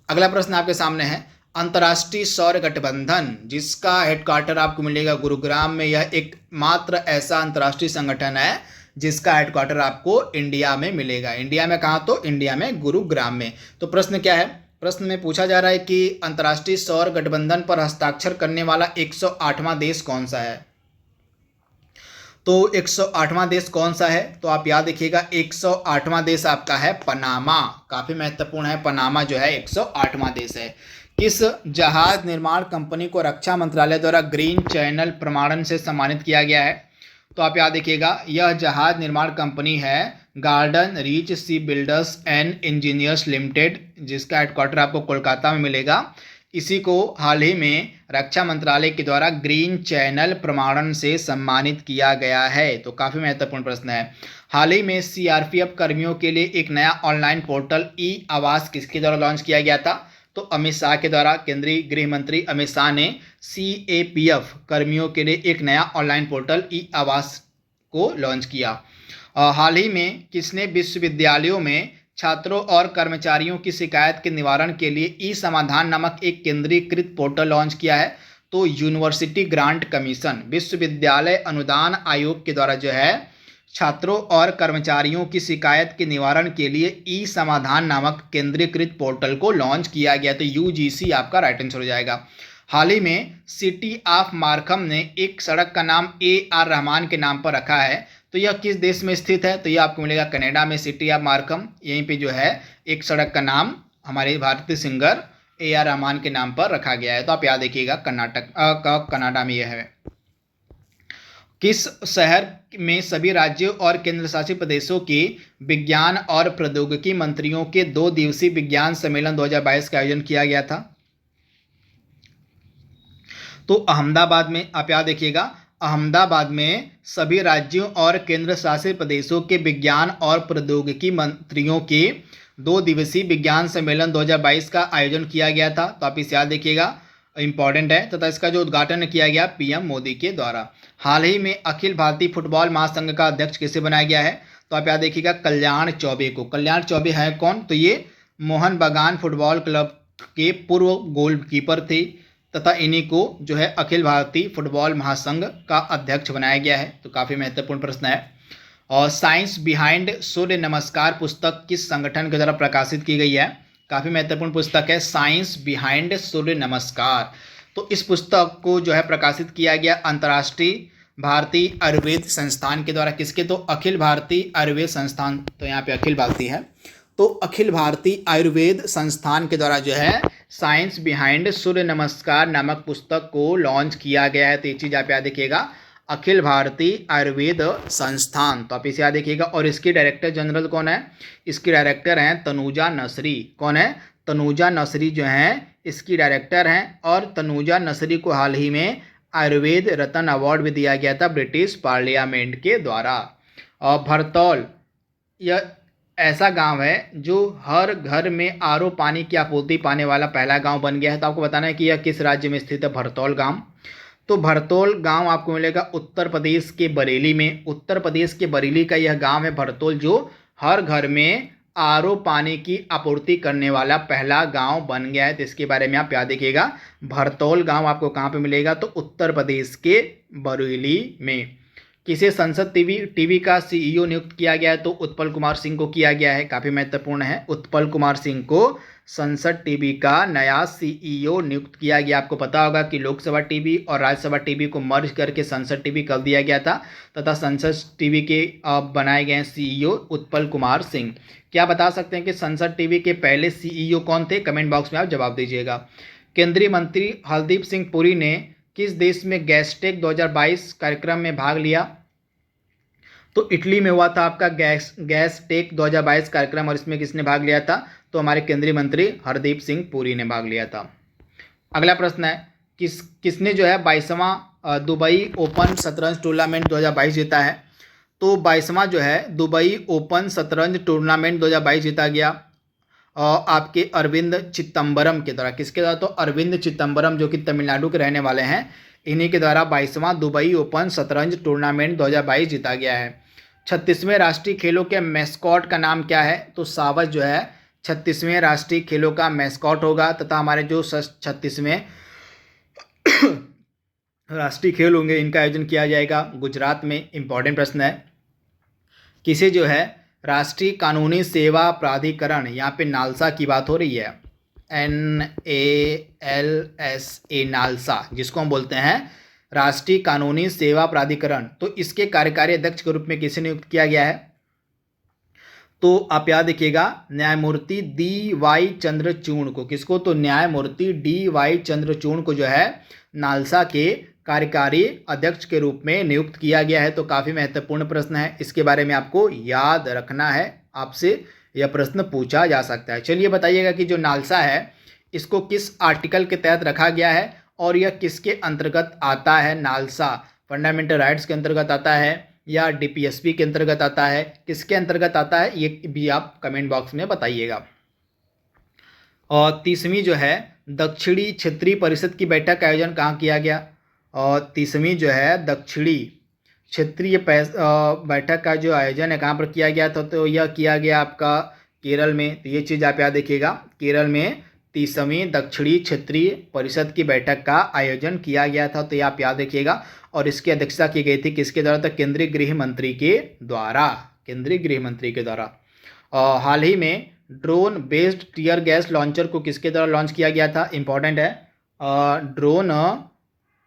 [SPEAKER 1] अगला प्रश्न आपके सामने है, अंतर्राष्ट्रीय सौर गठबंधन जिसका हेडक्वार्टर आपको मिलेगा गुरुग्राम में, यह एकमात्र ऐसा अंतर्राष्ट्रीय संगठन है जिसका हेडक्वार्टर आपको इंडिया में मिलेगा। इंडिया में कहाँ? तो इंडिया में गुरुग्राम में। तो प्रश्न क्या है? प्रश्न में पूछा जा रहा है कि अंतर्राष्ट्रीय सौर गठबंधन पर हस्ताक्षर करने वाला 108वां देश कौन सा है? तो 108वां देश कौन सा है? तो आप याद रखिएगा, 108वां देश आपका है पनामा। काफ़ी महत्वपूर्ण है, पनामा जो है 108वां देश है। किस जहाज निर्माण कंपनी को रक्षा मंत्रालय द्वारा ग्रीन चैनल प्रमाणन से सम्मानित किया गया है? तो आप याद रखिएगा, यह जहाज निर्माण कंपनी है Garden Reach sea builders and engineers limited, जिसका हेडक्वार्टर आपको कोलकाता में मिलेगा। इसी को हाल ही में रक्षा मंत्रालय के द्वारा ग्रीन चैनल प्रमाणन से सम्मानित किया गया है। तो काफ़ी महत्वपूर्ण प्रश्न है। हाल ही में सीआरपीएफ कर्मियों के लिए एक नया ऑनलाइन पोर्टल ई आवास किसके द्वारा लॉन्च किया गया था? तो अमित शाह के द्वारा। केंद्रीय गृह मंत्री अमित शाह ने सीएपीएफ कर्मियों के लिए एक नया ऑनलाइन पोर्टल ई आवास को लॉन्च किया। हाल ही में किसने विश्वविद्यालयों में छात्रों और कर्मचारियों की शिकायत के निवारण के लिए ई समाधान नामक एक केंद्रीकृत पोर्टल लॉन्च किया है? तो यूनिवर्सिटी ग्रांट कमीशन, विश्वविद्यालय अनुदान आयोग के द्वारा जो है छात्रों और कर्मचारियों की शिकायत के निवारण के लिए ई समाधान नामक केंद्रीकृत पोर्टल को लॉन्च किया गया। तो यूजीसी आपका राइट आंसर हो जाएगा। हाल ही में सिटी ऑफ मार्कम ने एक सड़क का नाम ए.आर. रहमान के नाम पर रखा है। तो यह किस देश में स्थित है? तो यह आपको मिलेगा कनाडा में, सिटी ऑफ मार्कम। यहीं पे जो है एक सड़क का नाम हमारे भारतीय सिंगर ए.आर. रहमान के नाम पर रखा गया है। तो आप याद रखिएगा, कनाडा में यह है। किस शहर में सभी राज्यों और केंद्र शासित प्रदेशों के विज्ञान और प्रौद्योगिकी मंत्रियों के 2 दिवसीय विज्ञान सम्मेलन 2022 का आयोजन किया गया था? तो अहमदाबाद में। आप याद रखिएगा, अहमदाबाद में सभी राज्यों और केंद्र शासित प्रदेशों के विज्ञान और प्रौद्योगिकी मंत्रियों के 2 दिवसीय विज्ञान सम्मेलन 2022 का आयोजन किया गया था। तो आप इसे याद रखिएगा, इंपॉर्टेंट है। तथा इसका जो उद्घाटन किया गया पीएम मोदी के द्वारा। हाल ही में अखिल भारतीय फुटबॉल महासंघ का अध्यक्ष किसे बनाया गया है? तो आप याद देखिएगा, कल्याण चौबे को। कल्याण चौबे है कौन? तो ये मोहन बागान फुटबॉल क्लब के पूर्व गोलकीपर थे तथा इन्हीं को जो है अखिल भारतीय फुटबॉल महासंघ का अध्यक्ष बनाया गया है। तो काफ़ी महत्वपूर्ण प्रश्न है। और साइंस बिहाइंड सूर्य नमस्कार पुस्तक किस संगठन के द्वारा प्रकाशित की गई है? काफ़ी महत्वपूर्ण पुस्तक है साइंस बिहाइंड सूर्य नमस्कार। तो इस पुस्तक को जो है प्रकाशित किया गया अंतर्राष्ट्रीय भारतीय आयुर्वेद संस्थान के द्वारा। किसके? तो अखिल भारतीय आयुर्वेद संस्थान। तो यहाँ पे अखिल भारतीय है, तो अखिल भारतीय आयुर्वेद संस्थान के द्वारा जो है साइंस बिहाइंड सूर्य नमस्कार नामक पुस्तक को लॉन्च किया गया है। तो ये चीज़ आप याद रखिएगा, अखिल भारतीय आयुर्वेद संस्थान। तो आप इसे याद रखिएगा। और इसके डायरेक्टर जनरल कौन है? इसकी डायरेक्टर हैं तनुजा नसरी। कौन है? तनुजा नसरी जो हैं इसकी डायरेक्टर हैं। और तनुजा नसरी को हाल ही में आयुर्वेद रत्न अवार्ड भी दिया गया था ब्रिटिश पार्लियामेंट के द्वारा। और भरतौल यह ऐसा गांव है जो हर घर में आरओ पानी की आपूर्ति पाने वाला पहला गांव बन गया है। तो आपको बताना है कि यह किस राज्य में स्थित है भरतौल गांव। तो भरतौल गांव आपको मिलेगा उत्तर प्रदेश के बरेली में। उत्तर प्रदेश के बरेली का यह गांव है भरतौल, जो हर घर में आरओ पानी की आपूर्ति करने वाला पहला गांव बन गया है। तो इसके बारे में आप याद रखिएगा, भरतौल गांव आपको कहाँ पे मिलेगा? तो उत्तर प्रदेश के बरेली में। किसे संसद टीवी का सीईओ नियुक्त किया गया है? तो उत्पल कुमार सिंह को किया गया है। काफ़ी महत्वपूर्ण है, उत्पल कुमार सिंह को संसद टीवी का नया सीईओ नियुक्त किया गया। आपको पता होगा कि लोकसभा टीवी और राज्यसभा टीवी को मर्ज करके संसद टीवी कर दिया गया था तथा संसद टीवी के बनाए गए सीईओ उत्पल कुमार सिंह। क्या बता सकते हैं कि संसद टीवी के पहले सीईओ कौन थे? कमेंट बॉक्स में आप जवाब दीजिएगा। केंद्रीय मंत्री हरदीप सिंह पुरी ने किस देश में गैसटेक 2022 कार्यक्रम में भाग लिया? तो इटली में हुआ था आपका गैसटेक 2022 कार्यक्रम, और इसमें किसने भाग लिया था? तो हमारे केंद्रीय मंत्री हरदीप सिंह पुरी ने भाग लिया था। अगला प्रश्न है, किसने जो है 22वां दुबई ओपन शतरंज टूर्नामेंट 2022 जीता है? तो 22वां जो है दुबई ओपन शतरंज टूर्नामेंट 2022 जीता गया आपके अरविंद चिदम्बरम के द्वारा। किसके द्वारा? तो अरविंद चिदम्बरम जो कि तमिलनाडु के रहने वाले हैं, इन्हीं के द्वारा 22वां दुबई ओपन शतरंज टूर्नामेंट 2022 जीता गया है। 36वें राष्ट्रीय खेलों के मैस्कॉट का नाम क्या है? तो सावज जो है 36वें राष्ट्रीय खेलों का मैस्कॉट होगा, तथा हमारे जो 36वें राष्ट्रीय खेल होंगे इनका आयोजन किया जाएगा गुजरात में। इंपॉर्टेंट प्रश्न है, किसे जो है राष्ट्रीय कानूनी सेवा प्राधिकरण, यहाँ पे नालसा की बात हो रही है, NALSA नालसा, जिसको हम बोलते हैं राष्ट्रीय कानूनी सेवा प्राधिकरण, तो इसके कार्यकारी अध्यक्ष के रूप में किसे नियुक्त किया गया है? तो आप याद रखिएगा न्यायमूर्ति DY चंद्रचूड़ को। किसको? तो न्यायमूर्ति DY चंद्रचूड़ को जो है नालसा के कार्यकारी अध्यक्ष के रूप में नियुक्त किया गया है। तो काफ़ी महत्वपूर्ण प्रश्न है, इसके बारे में आपको याद रखना है, आपसे यह प्रश्न पूछा जा सकता है। चलिए बताइएगा कि जो नालसा है इसको किस आर्टिकल के तहत रखा गया है और यह किसके अंतर्गत आता है? नालसा फंडामेंटल राइट्स के अंतर्गत आता है या DPSP के अंतर्गत आता है? किसके अंतर्गत आता है ये भी आप कमेंट बॉक्स में बताइएगा। और 30वीं जो है दक्षिणी क्षेत्रीय परिषद की बैठक का आयोजन कहाँ किया गया? और 30वीं जो है दक्षिणी क्षेत्रीय बैठक का जो आयोजन है कहाँ पर किया गया था? तो यह किया गया आपका केरल में। तो ये चीज़ आप याद देखिएगा, केरल में 30वीं दक्षिणी क्षेत्रीय परिषद की बैठक का आयोजन किया गया था। तो ये आप याद रखिएगा, और इसकी अध्यक्षता की गई थी किसके द्वारा? तो केंद्रीय गृह मंत्री के द्वारा, केंद्रीय गृह मंत्री के द्वारा। और हाल ही में drone based tear gas launcher को किसके द्वारा लॉन्च किया गया था? इंपॉर्टेंट है, drone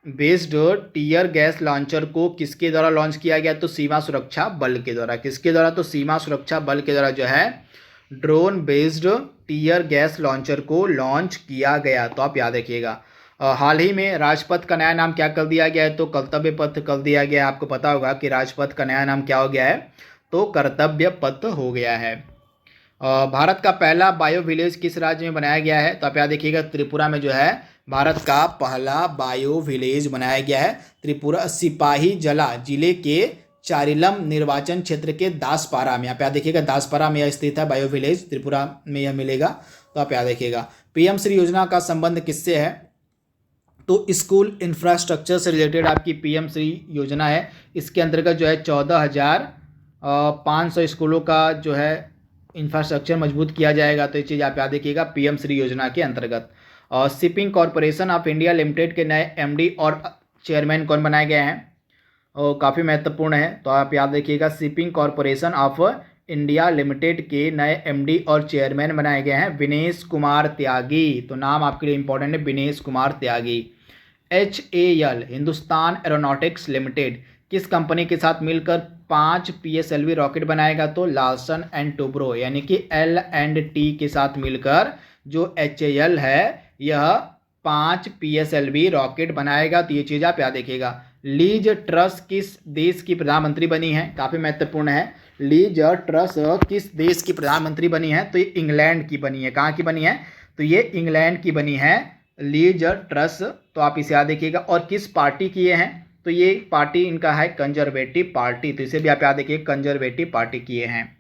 [SPEAKER 1] based tear gas launcher को किसके द्वारा लॉन्च किया गया? तो सीमा सुरक्षा बल के द्वारा। किसके द्वारा? तो सीमा सुरक्षा बल के द्वारा जो है drone based tear gas launcher को लॉन्च किया गया। तो आप याद रखिएगा। हाल ही में राजपथ का नया नाम क्या कर दिया गया है? तो कर्तव्य पथ कर दिया गया है। आपको पता होगा कि राजपथ का नया नाम क्या हो गया है? तो कर्तव्य पथ हो गया है। भारत का पहला बायो विलेज किस राज्य में बनाया गया है? तो आप याद रखिएगा त्रिपुरा में जो है भारत का पहला बायो विलेज बनाया गया है। त्रिपुरा सिपाही जला जिले के चारिलम निर्वाचन क्षेत्र के दासपारा में। आप याद देखिएगा दासपारा में यह स्थित है बायो विलेज, त्रिपुरा में यह मिलेगा। तो आप याद रखिएगा। PM श्री योजना का संबंध किससे है? तो स्कूल इंफ्रास्ट्रक्चर से रिलेटेड आपकी PM श्री योजना है। इसके अंतर्गत जो है 14,500 स्कूलों का जो है इंफ्रास्ट्रक्चर मजबूत किया जाएगा। तो ये चीज़ आप याद रखिएगा PM श्री योजना के अंतर्गत। और shipping corporation of India limited के नए MD और चेयरमैन कौन बनाए गए हैं? और काफ़ी महत्वपूर्ण है, तो आप याद रखिएगा shipping corporation of India limited के नए MD और चेयरमैन बनाए गए हैं विनेश कुमार त्यागी। तो नाम आपके लिए इंपॉर्टेंट है, विनेश कुमार त्यागी। HAL हिंदुस्तान एरोनॉटिक्स लिमिटेड किस कंपनी के साथ मिलकर 5 PSLV रॉकेट बनाएगा? तो लार्सन एंड टूब्रो, यानी कि L&T के साथ मिलकर जो HAL है यह 5 PSLV रॉकेट बनाएगा। तो ये चीज़ आप याद रखिएगा। लीज ट्रस किस देश की प्रधानमंत्री बनी है? काफ़ी महत्वपूर्ण है। लीज ट्रस किस देश की प्रधानमंत्री बनी है? तो ये इंग्लैंड की बनी है। कहाँ की बनी है? तो ये इंग्लैंड की बनी है लीज ट्रस। तो आप इसे याद रखिएगा। और किस पार्टी की ये हैं? तो ये पार्टी इनका है कंजर्वेटिव पार्टी। तो इसे भी आप याद रखिए, कंजर्वेटिव पार्टी किए हैं।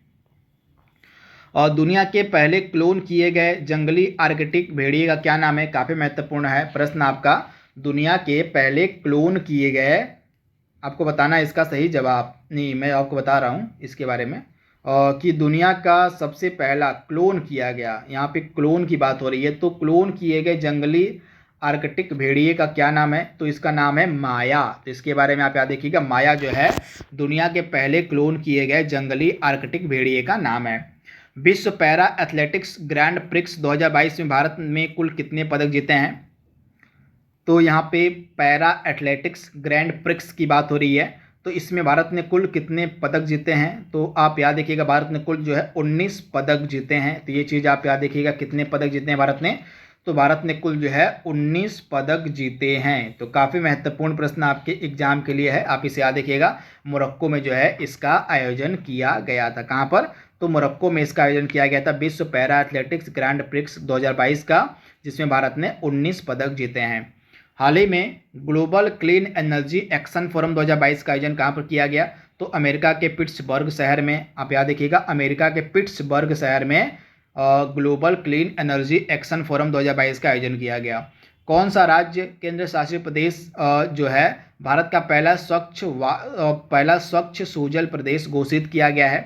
[SPEAKER 1] और दुनिया के पहले क्लोन किए गए जंगली आर्कटिक भेड़िए का क्या नाम है? काफ़ी महत्वपूर्ण है प्रश्न आपका। दुनिया के पहले क्लोन किए गए, आपको बताना है इसका सही जवाब। नहीं, मैं आपको बता रहा हूँ इसके बारे में कि दुनिया का सबसे पहला क्लोन किया गया, यहाँ पे क्लोन की बात हो रही है। तो क्लोन किए गए जंगली आर्कटिक भेड़िए का क्या नाम है? तो इसका नाम है माया। तो इसके बारे में आप याद देखिएगा, माया जो है दुनिया के पहले क्लोन किए गए जंगली आर्कटिक भेड़िए का नाम है। विश्व पैरा एथलेटिक्स ग्रैंड प्रिक्स 2022 में भारत में कुल कितने पदक जीते हैं? तो यहाँ पे पैरा एथलेटिक्स ग्रैंड प्रिक्स की बात हो रही है, तो इसमें भारत ने कुल कितने पदक जीते हैं? तो आप याद रखिएगा भारत ने कुल जो है 19 पदक जीते हैं। तो ये चीज़ आप याद रखिएगा, कितने पदक जीते हैं भारत ने? तो भारत ने कुल जो है 19 पदक जीते हैं। तो काफ़ी महत्वपूर्ण प्रश्न आपके एग्जाम के लिए है, आप इसे याद रखिएगा। मोरक्को में जो है इसका आयोजन किया गया था। कहाँ पर? तो मोरक्को में इसका आयोजन किया गया था, विश्व पैरा एथलेटिक्स ग्रैंड प्रिक्स 2022 का, जिसमें भारत ने 19 पदक जीते हैं। हाल ही में global clean energy action forum 2022 का आयोजन कहाँ पर किया गया? तो अमेरिका के पिट्सबर्ग शहर में। आप याद रखिएगा, अमेरिका के पिट्सबर्ग शहर में global clean energy action forum 2022 का आयोजन किया गया। कौन सा राज्य केंद्र शासित प्रदेश जो है भारत का पहला स्वच्छ सूजल प्रदेश घोषित किया गया है?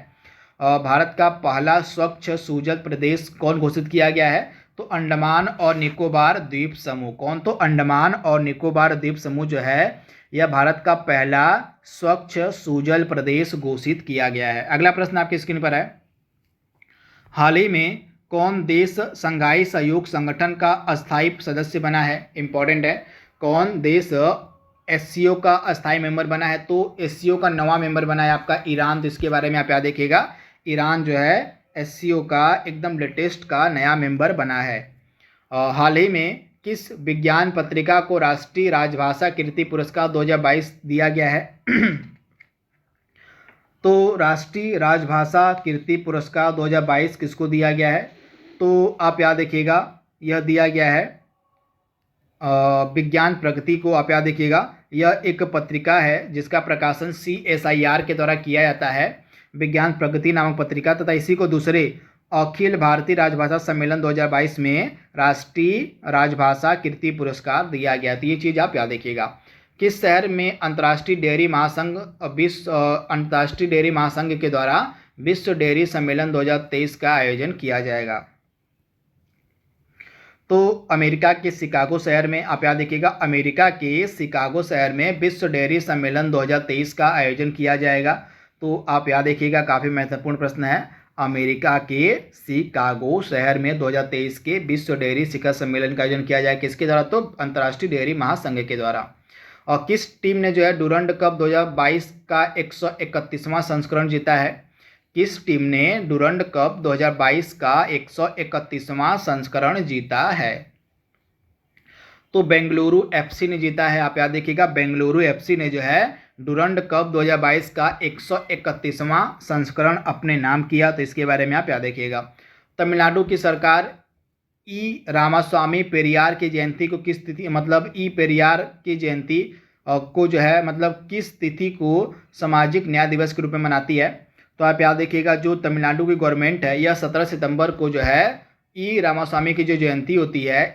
[SPEAKER 1] भारत का पहला स्वच्छ सूजल प्रदेश कौन घोषित किया गया है? तो अंडमान और निकोबार द्वीप समूह। कौन? तो अंडमान और निकोबार द्वीप समूह जो है यह भारत का पहला स्वच्छ सूजल प्रदेश घोषित किया गया है। अगला प्रश्न आपकी स्क्रीन पर है, हाल ही में कौन देश संघाई सहयोग संगठन का अस्थायी सदस्य बना है? इंपॉर्टेंट है, कौन देश एससीओ का अस्थायी मेंबर बना है? तो एससीओ का नवा मेंबर बना है आपका ईरान। तो इसके बारे में आप याद रखिएगा, ईरान जो है एससीओ का एकदम लेटेस्ट का नया मेंबर बना है। हाल ही में किस विज्ञान पत्रिका को राष्ट्रीय राजभाषा कीर्ति पुरस्कार 2022 दिया गया है? तो राष्ट्रीय राजभाषा कीर्ति पुरस्कार 2022 किसको दिया गया है? तो आप याद रखिएगा, यह दिया गया है विज्ञान प्रगति को। आप याद रखिएगा, यह एक पत्रिका है जिसका प्रकाशन CSIR के द्वारा किया जाता है, विज्ञान प्रगति नामक पत्रिका, तथा इसी को दूसरे अखिल भारतीय राजभाषा सम्मेलन 2022 में राष्ट्रीय राजभाषा कीर्ति पुरस्कार दिया गया। तो ये चीज़ आप याद रखिएगा। किस शहर में अंतर्राष्ट्रीय डेयरी महासंघ के द्वारा विश्व डेयरी सम्मेलन 2023 का आयोजन किया जाएगा? तो अमेरिका के शिकागो शहर में। आप याद रखिएगा, अमेरिका के शिकागो शहर में विश्व डेयरी सम्मेलन 2023 का आयोजन किया जाएगा। तो आप याद रखिएगा, काफ़ी महत्वपूर्ण प्रश्न है। अमेरिका के शिकागो शहर में 2023 के विश्व डेयरी शिखर सम्मेलन का आयोजन किया जाएगा। किसके द्वारा? तो अंतर्राष्ट्रीय डेयरी महासंघ के द्वारा। और किस टीम ने जो है डुरंड कप 2022 का 131वां संस्करण जीता है? किस टीम ने डुरंड कप 2022 का 131वां संस्करण जीता है? तो बेंगलुरु FC ने जीता है। आप याद रखिएगा, बेंगलुरु FC ने जो है डुरंड कप 2022 का 131वां संस्करण अपने नाम किया। तो इसके बारे में आप याद रखिएगा। तमिलनाडु की सरकार ई रामास्वामी पेरियार की जयंती को किस तिथि, मतलब ई पेरियार की जयंती को जो है मतलब किस तिथि को सामाजिक न्याय दिवस के रूप में मनाती है? तो आप याद रखिएगा, जो तमिलनाडु की गवर्नमेंट है यह 17 सितंबर को जो है ई रामास्वामी की जो जयंती होती है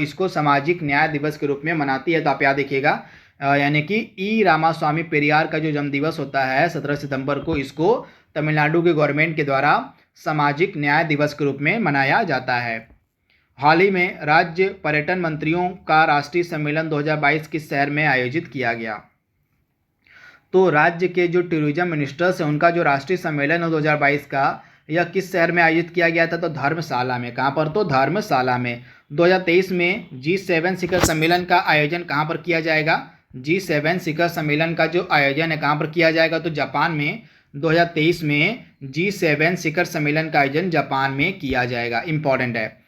[SPEAKER 1] इसको सामाजिक न्याय दिवस के रूप में मनाती है। तो आप याद रखिएगा, यानी कि ई रामास्वामी पेरियार का जो जन्म दिवस होता है 17 सितंबर को, इसको तमिलनाडु के गवर्नमेंट के द्वारा सामाजिक न्याय दिवस के रूप में मनाया जाता है। हाल ही में राज्य पर्यटन मंत्रियों का राष्ट्रीय सम्मेलन 2022 किस शहर में आयोजित किया गया? तो राज्य के जो टूरिज्म मिनिस्टर्स हैं उनका जो राष्ट्रीय सम्मेलन है 2022 का, यह किस शहर में आयोजित किया गया था? तो धर्मशाला में। कहाँ पर? तो धर्मशाला में। 2023 में G7 शिखर सम्मेलन का आयोजन कहाँ पर किया जाएगा? G7 शिखर सम्मेलन का जो आयोजन है कहाँ पर किया जाएगा? तो जापान में। 2023 में G7 शिखर सम्मेलन का आयोजन जापान में किया जाएगा। इंपॉर्टेंट है।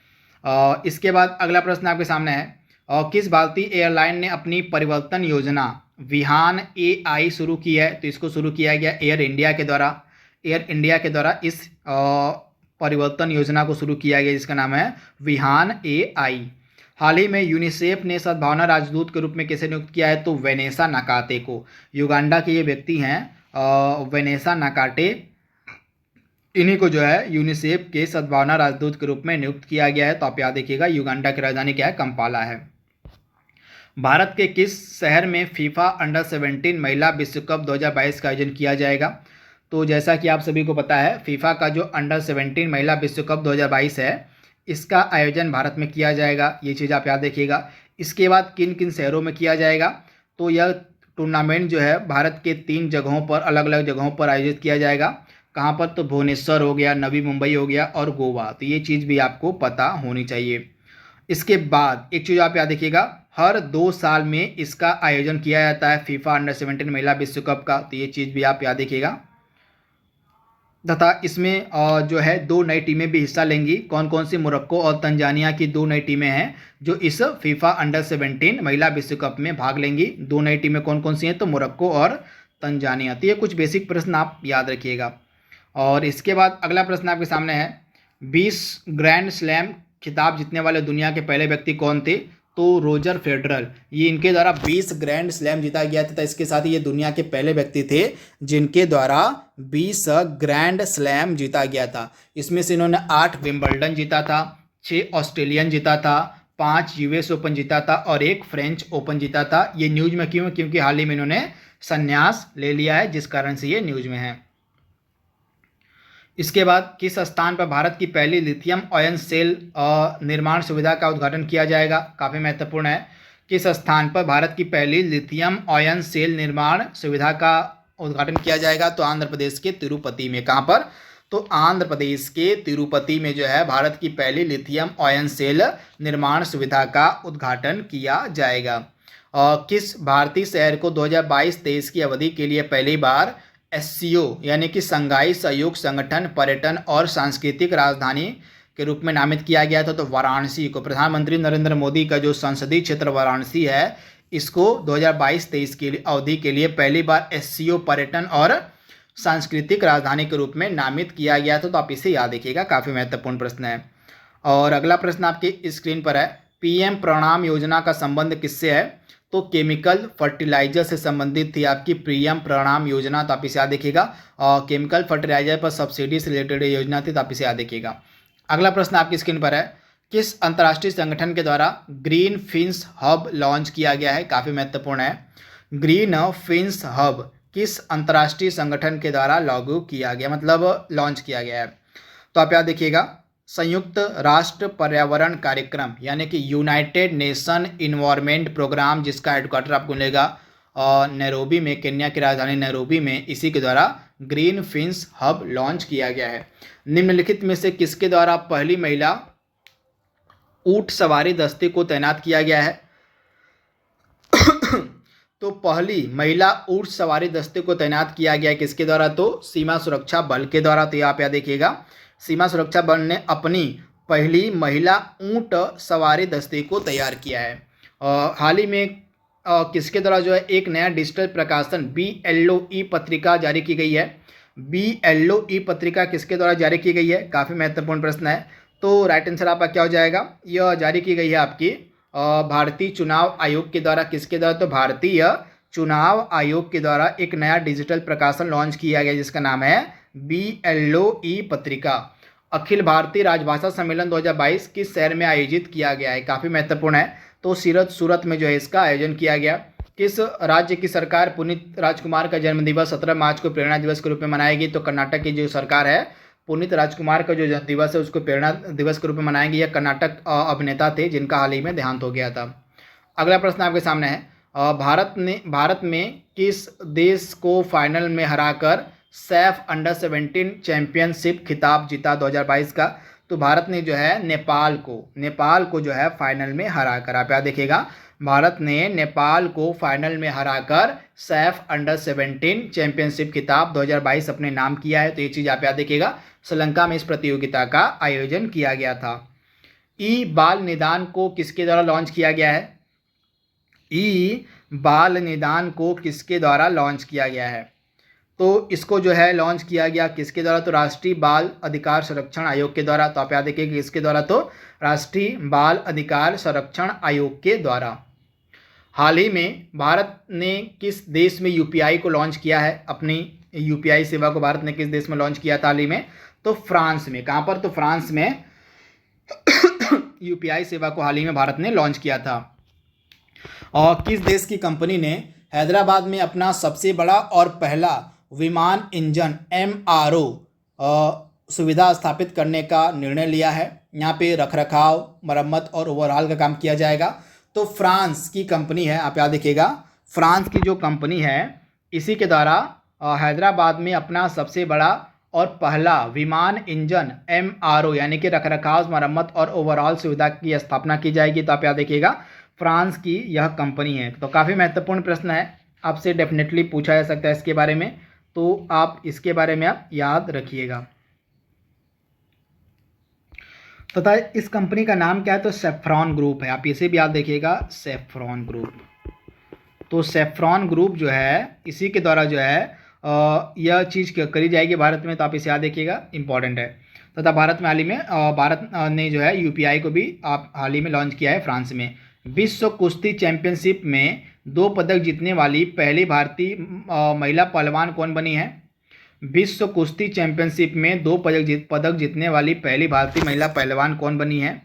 [SPEAKER 1] इसके बाद अगला प्रश्न आपके सामने है, किस भारतीय एयरलाइन ने अपनी परिवर्तन योजना विहान AI शुरू की है? तो इसको शुरू किया गया एयर इंडिया के द्वारा। एयर इंडिया के द्वारा इस परिवर्तन योजना को शुरू किया गया, जिसका नाम है विहान AI। हाल ही में यूनिसेफ ने सद्भावना राजदूत के रूप में किसे नियुक्त किया है? तो वेनेसा नाकाटे को। युगांडा के ये व्यक्ति हैं वेनेसा नाकाटे, इन्हीं को जो है यूनिसेफ के सद्भावना राजदूत के रूप में नियुक्त किया गया है। तो आप याद रखिएगा, युगांडा की राजधानी क्या है? कंपाला है। भारत के किस शहर में फीफा अंडर 17 महिला विश्व कप 2022 का आयोजन किया जाएगा? तो जैसा कि आप सभी को पता है, फीफा का जो अंडर 17 महिला विश्व कप 2022 है इसका आयोजन भारत में किया जाएगा। ये चीज़ आप याद रखिएगा। इसके बाद किन किन शहरों में किया जाएगा? तो यह टूर्नामेंट जो है भारत के 3 जगहों पर, अलग अलग जगहों पर आयोजित किया जाएगा। कहाँ पर, तो भुवनेश्वर हो गया, नवी मुंबई हो गया और गोवा। तो ये चीज़ भी आपको पता होनी चाहिए। इसके बाद एक चीज़ आप याद रखिएगा, हर 2 साल में इसका आयोजन किया जाता है फीफा अंडर-17 महिला विश्व कप का। तो ये चीज़ भी आप याद रखिएगा। तथा इसमें जो है 2 नई टीमें भी हिस्सा लेंगी। कौन कौन सी, मोरक्को और तंजानिया की 2 नई टीमें हैं जो इस फीफा अंडर-17 महिला विश्व कप में भाग लेंगी। 2 नई टीमें कौन कौन सी हैं, तो मोरक्को और तंजानिया। तो ये कुछ बेसिक प्रश्न आप याद रखिएगा। और इसके बाद अगला प्रश्न आपके सामने है, 20 ग्रैंड स्लैम खिताब जीतने वाले दुनिया के पहले व्यक्ति कौन थे, तो रोजर फेडरल। ये इनके द्वारा 20 ग्रैंड स्लैम जीता गया था। इसके साथ ही ये दुनिया के पहले व्यक्ति थे जिनके द्वारा 20 ग्रैंड स्लैम जीता गया था। इसमें से इन्होंने 8 विंबलडन जीता था, 6 ऑस्ट्रेलियन जीता था, 5 यूएस ओपन जीता था और 1 फ्रेंच ओपन जीता था। ये न्यूज में क्यों, क्योंकि हाल ही में इन्होंने संन्यास ले लिया है, जिस कारण से ये न्यूज में है। इसके बाद किस स्थान पर भारत की पहली लिथियम आयन सेल निर्माण सुविधा का उद्घाटन किया जाएगा, काफ़ी महत्वपूर्ण है। किस स्थान पर भारत की पहली लिथियम आयन सेल निर्माण सुविधा का उद्घाटन किया जाएगा, तो आंध्र प्रदेश के तिरुपति में। कहाँ पर, तो आंध्र प्रदेश के तिरुपति में जो है भारत की पहली लिथियम आयन सेल निर्माण सुविधा का उद्घाटन किया जाएगा। किस भारतीय शहर को 2022-23 की अवधि के लिए पहली बार एससीओ यानी कि संघाई सहयोग संगठन पर्यटन और सांस्कृतिक राजधानी के रूप में नामित किया गया था, तो वाराणसी को। प्रधानमंत्री नरेंद्र मोदी का जो संसदीय क्षेत्र वाराणसी है, इसको 2022-23 की अवधि के लिए पहली बार एससीओ पर्यटन और सांस्कृतिक राजधानी के रूप में नामित किया गया था। तो आप इसे याद रखिएगा, काफ़ी महत्वपूर्ण प्रश्न है। और अगला प्रश्न आपके स्क्रीन पर है, पीएम प्रणाम योजना का संबंध किससे है, तो केमिकल फर्टिलाइजर से संबंधित थी आपकी पीएम प्रणाम योजना। तो आप इसे याद देखिएगा। केमिकल फर्टिलाइजर पर सब्सिडी से रिलेटेड योजना थी, तो आप इसे याद देखिएगा। अगला प्रश्न आपकी स्क्रीन पर है, किस अंतर्राष्ट्रीय संगठन के द्वारा ग्रीन फिन्स हब लॉन्च किया गया है, काफ़ी महत्वपूर्ण है। ग्रीन फिन्स हब किस अंतर्राष्ट्रीय संगठन के द्वारा लागू किया गया, मतलब लॉन्च किया गया है, तो आप याद देखिएगा। संयुक्त राष्ट्र पर्यावरण कार्यक्रम यानी कि यूनाइटेड नेशन इन्वायरमेंट प्रोग्राम, जिसका हेडक्वार्टर आपको मिलेगा नैरोबी में, केन्या की राजधानी नैरोबी में, इसी के द्वारा ग्रीन फिन्स हब लॉन्च किया गया है। निम्नलिखित में से किसके द्वारा पहली महिला ऊंट सवारी दस्ते को तैनात किया गया है, तो पहली महिला ऊंट सवारी दस्ते को तैनात किया गया किसके द्वारा, तो सीमा सुरक्षा बल के द्वारा। तो आप याद देखिएगा, सीमा सुरक्षा बल ने अपनी पहली महिला ऊंट सवारी दस्ते को तैयार किया है। हाल ही में किसके द्वारा जो है एक नया डिजिटल प्रकाशन BLOE पत्रिका जारी की गई है। BLOE पत्रिका किसके द्वारा जारी की गई है, काफ़ी महत्वपूर्ण प्रश्न है। तो राइट आंसर आपका क्या हो जाएगा, यह जारी की गई है आपकी भारतीय चुनाव आयोग के द्वारा। किसके द्वारा, तो भारतीय चुनाव आयोग के द्वारा एक नया डिजिटल प्रकाशन लॉन्च किया गया जिसका नाम है BLOE पत्रिका। अखिल भारतीय राजभाषा सम्मेलन 2022 किस शहर में आयोजित किया गया है, काफ़ी महत्वपूर्ण है। तो सूरत में जो है इसका आयोजन किया गया। किस राज्य की सरकार पुनीत राजकुमार का जन्मदिवस 17 मार्च को प्रेरणा दिवस के रूप में मनाएगी, तो कर्नाटक की जो सरकार है, पुनीत राजकुमार का जो जन्म दिवस है उसको प्रेरणा दिवस के रूप में मनाएंगे। यह कर्नाटक अभिनेता थे जिनका हाल ही में देहांत हो गया था। अगला प्रश्न आपके सामने है, भारत में किस देश को फाइनल में हराकर सैफ अंडर-17 चैंपियनशिप खिताब जीता 2022 का, तो भारत ने जो है नेपाल को जो है फाइनल में हराकर, आप याद देखिएगा, भारत ने नेपाल को फाइनल में हराकर सैफ अंडर-17 चैंपियनशिप खिताब 2022 अपने नाम किया है। तो ये चीज़ आप याद देखिएगा। श्रीलंका में इस प्रतियोगिता का आयोजन किया गया था। ई बाल निदान को किसके द्वारा लॉन्च किया गया है, ई बाल निदान को किसके द्वारा लॉन्च किया गया है, तो इसको जो है लॉन्च किया गया किसके द्वारा, तो राष्ट्रीय बाल अधिकार संरक्षण आयोग के द्वारा। तो आप याद रखिए कि इसके द्वारा, तो राष्ट्रीय बाल अधिकार संरक्षण आयोग के द्वारा। हाल ही में भारत ने किस देश में यूपीआई को लॉन्च किया है, अपनी यूपीआई सेवा को भारत ने किस देश में लॉन्च किया था हाल ही में, तो फ्रांस में। कहाँ पर, तो फ्रांस में यूपीआई सेवा को हाल ही में भारत ने लॉन्च किया था। और किस देश की कंपनी ने हैदराबाद में अपना सबसे बड़ा और पहला विमान इंजन MRO सुविधा स्थापित करने का निर्णय लिया है। यहाँ पे रखरखाव, मरम्मत और ओवरहाल का काम किया जाएगा। तो फ्रांस की कंपनी है, आप याद रखिएगा, फ्रांस की जो कंपनी है इसी के द्वारा हैदराबाद में अपना सबसे बड़ा और पहला विमान इंजन MRO यानी कि रखरखाव, मरम्मत और ओवरऑल सुविधा की स्थापना की जाएगी। तो आप याद देखिएगा फ्रांस की यह कंपनी है। तो काफ़ी महत्वपूर्ण प्रश्न है, आपसे डेफिनेटली पूछा जा सकता है इसके बारे में, तो आप इसके बारे में आप याद रखिएगा। तथा इस कंपनी का नाम क्या है? तो सेफ्रॉन ग्रुप है। आप इसे भी याद देखिएगा, सेफ्रॉन ग्रुप। तो सेफ्रॉन ग्रुप जो है इसी के द्वारा जो है यह चीज़ करी जाएगी भारत में। तो आप इसे याद देखिएगा, इंपॉर्टेंट है। तथा भारत में हाल ही में भारत ने जो है UPI को भी आप हाल ही में लॉन्च किया है फ्रांस में। विश्व कुश्ती चैंपियनशिप में 2 पदक जीतने वाली पहली भारतीय महिला पहलवान कौन बनी है? विश्व कुश्ती चैंपियनशिप में 2 पदक जीतने वाली पहली भारतीय महिला पहलवान कौन बनी है?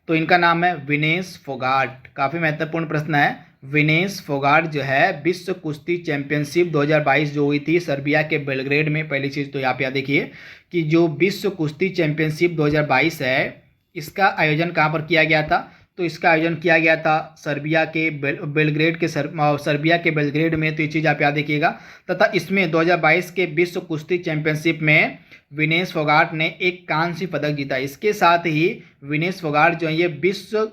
[SPEAKER 1] तो इनका नाम है विनेश फोगाट। काफ़ी महत्वपूर्ण प्रश्न है। विनेश फोगाट जो है विश्व कुश्ती चैंपियनशिप 2022 जो हुई थी सर्बिया के बेलग्रेड में, पहली चीज़ तो यहाँ पे याद देखिए कि जो विश्व कुश्ती चैंपियनशिप 2022 है इसका आयोजन कहाँ पर किया गया था? तो इसका आयोजन किया गया था सर्बिया के सर्बिया के बेलग्रेड में। तो ये चीज़ आप याद देखिएगा। तथा इसमें 2022 के विश्व कुश्ती चैंपियनशिप में विनेश फोगाट ने एक कांस्य पदक जीता। इसके साथ ही विनेश फोगाट जो है ये विश्व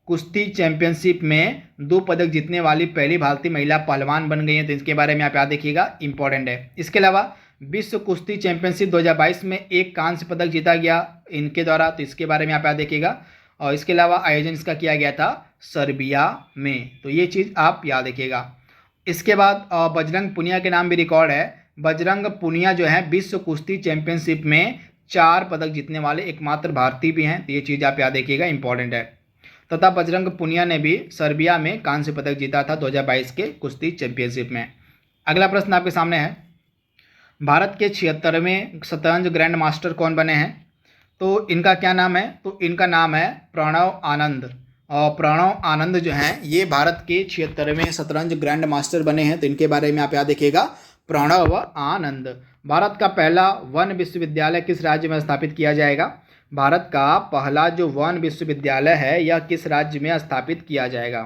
[SPEAKER 1] कुश्ती चैंपियनशिप में 2 पदक जीतने वाली पहली भारतीय महिला पहलवान बन गई हैं। तो इसके बारे में आप याद देखिएगा, इंपॉर्टेंट है। इसके अलावा विश्व कुश्ती चैंपियनशिप 2022 में एक कांस्य पदक जीता गया इनके द्वारा। तो इसके बारे में आप याद देखिएगा। और इसके अलावा आयोजन इसका किया गया था सर्बिया में। तो ये चीज़ आप याद रखिएगा। इसके बाद बजरंग पुनिया के नाम भी रिकॉर्ड है। बजरंग पुनिया जो है विश्व कुश्ती चैंपियनशिप में 4 पदक जीतने वाले एकमात्र भारतीय भी हैं। तो ये चीज़ आप याद रखिएगा, इंपॉर्टेंट है। तथा बजरंग पुनिया ने भी सर्बिया में कांस्य पदक जीता था 2022 के कुश्ती चैंपियनशिप में। अगला प्रश्न आपके सामने है, भारत के 76वें शतरंज ग्रैंड मास्टर कौन बने हैं? तो इनका क्या नाम है? तो इनका नाम है प्रणव आनंद। और प्रणव आनंद जो हैं ये भारत के 76वें शतरंज ग्रैंड मास्टर बने हैं। तो इनके बारे में आप याद देखिएगा, प्रणव आनंद। भारत का पहला वन विश्वविद्यालय किस राज्य में स्थापित किया जाएगा? भारत का पहला जो वन विश्वविद्यालय है यह किस राज्य में स्थापित किया जाएगा?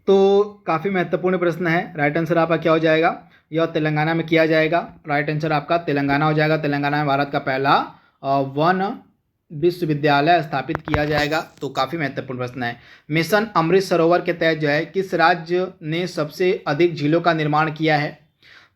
[SPEAKER 1] तो काफ़ी महत्वपूर्ण प्रश्न है। राइट आंसर आपका क्या हो जाएगा? यह तेलंगाना में किया जाएगा। राइट आंसर आपका तेलंगाना हो जाएगा। तेलंगाना में भारत का पहला वन विश्वविद्यालय स्थापित किया जाएगा। तो काफ़ी महत्वपूर्ण प्रश्न है। मिशन अमृत सरोवर के तहत जो है किस राज्य ने सबसे अधिक झीलों का निर्माण किया है?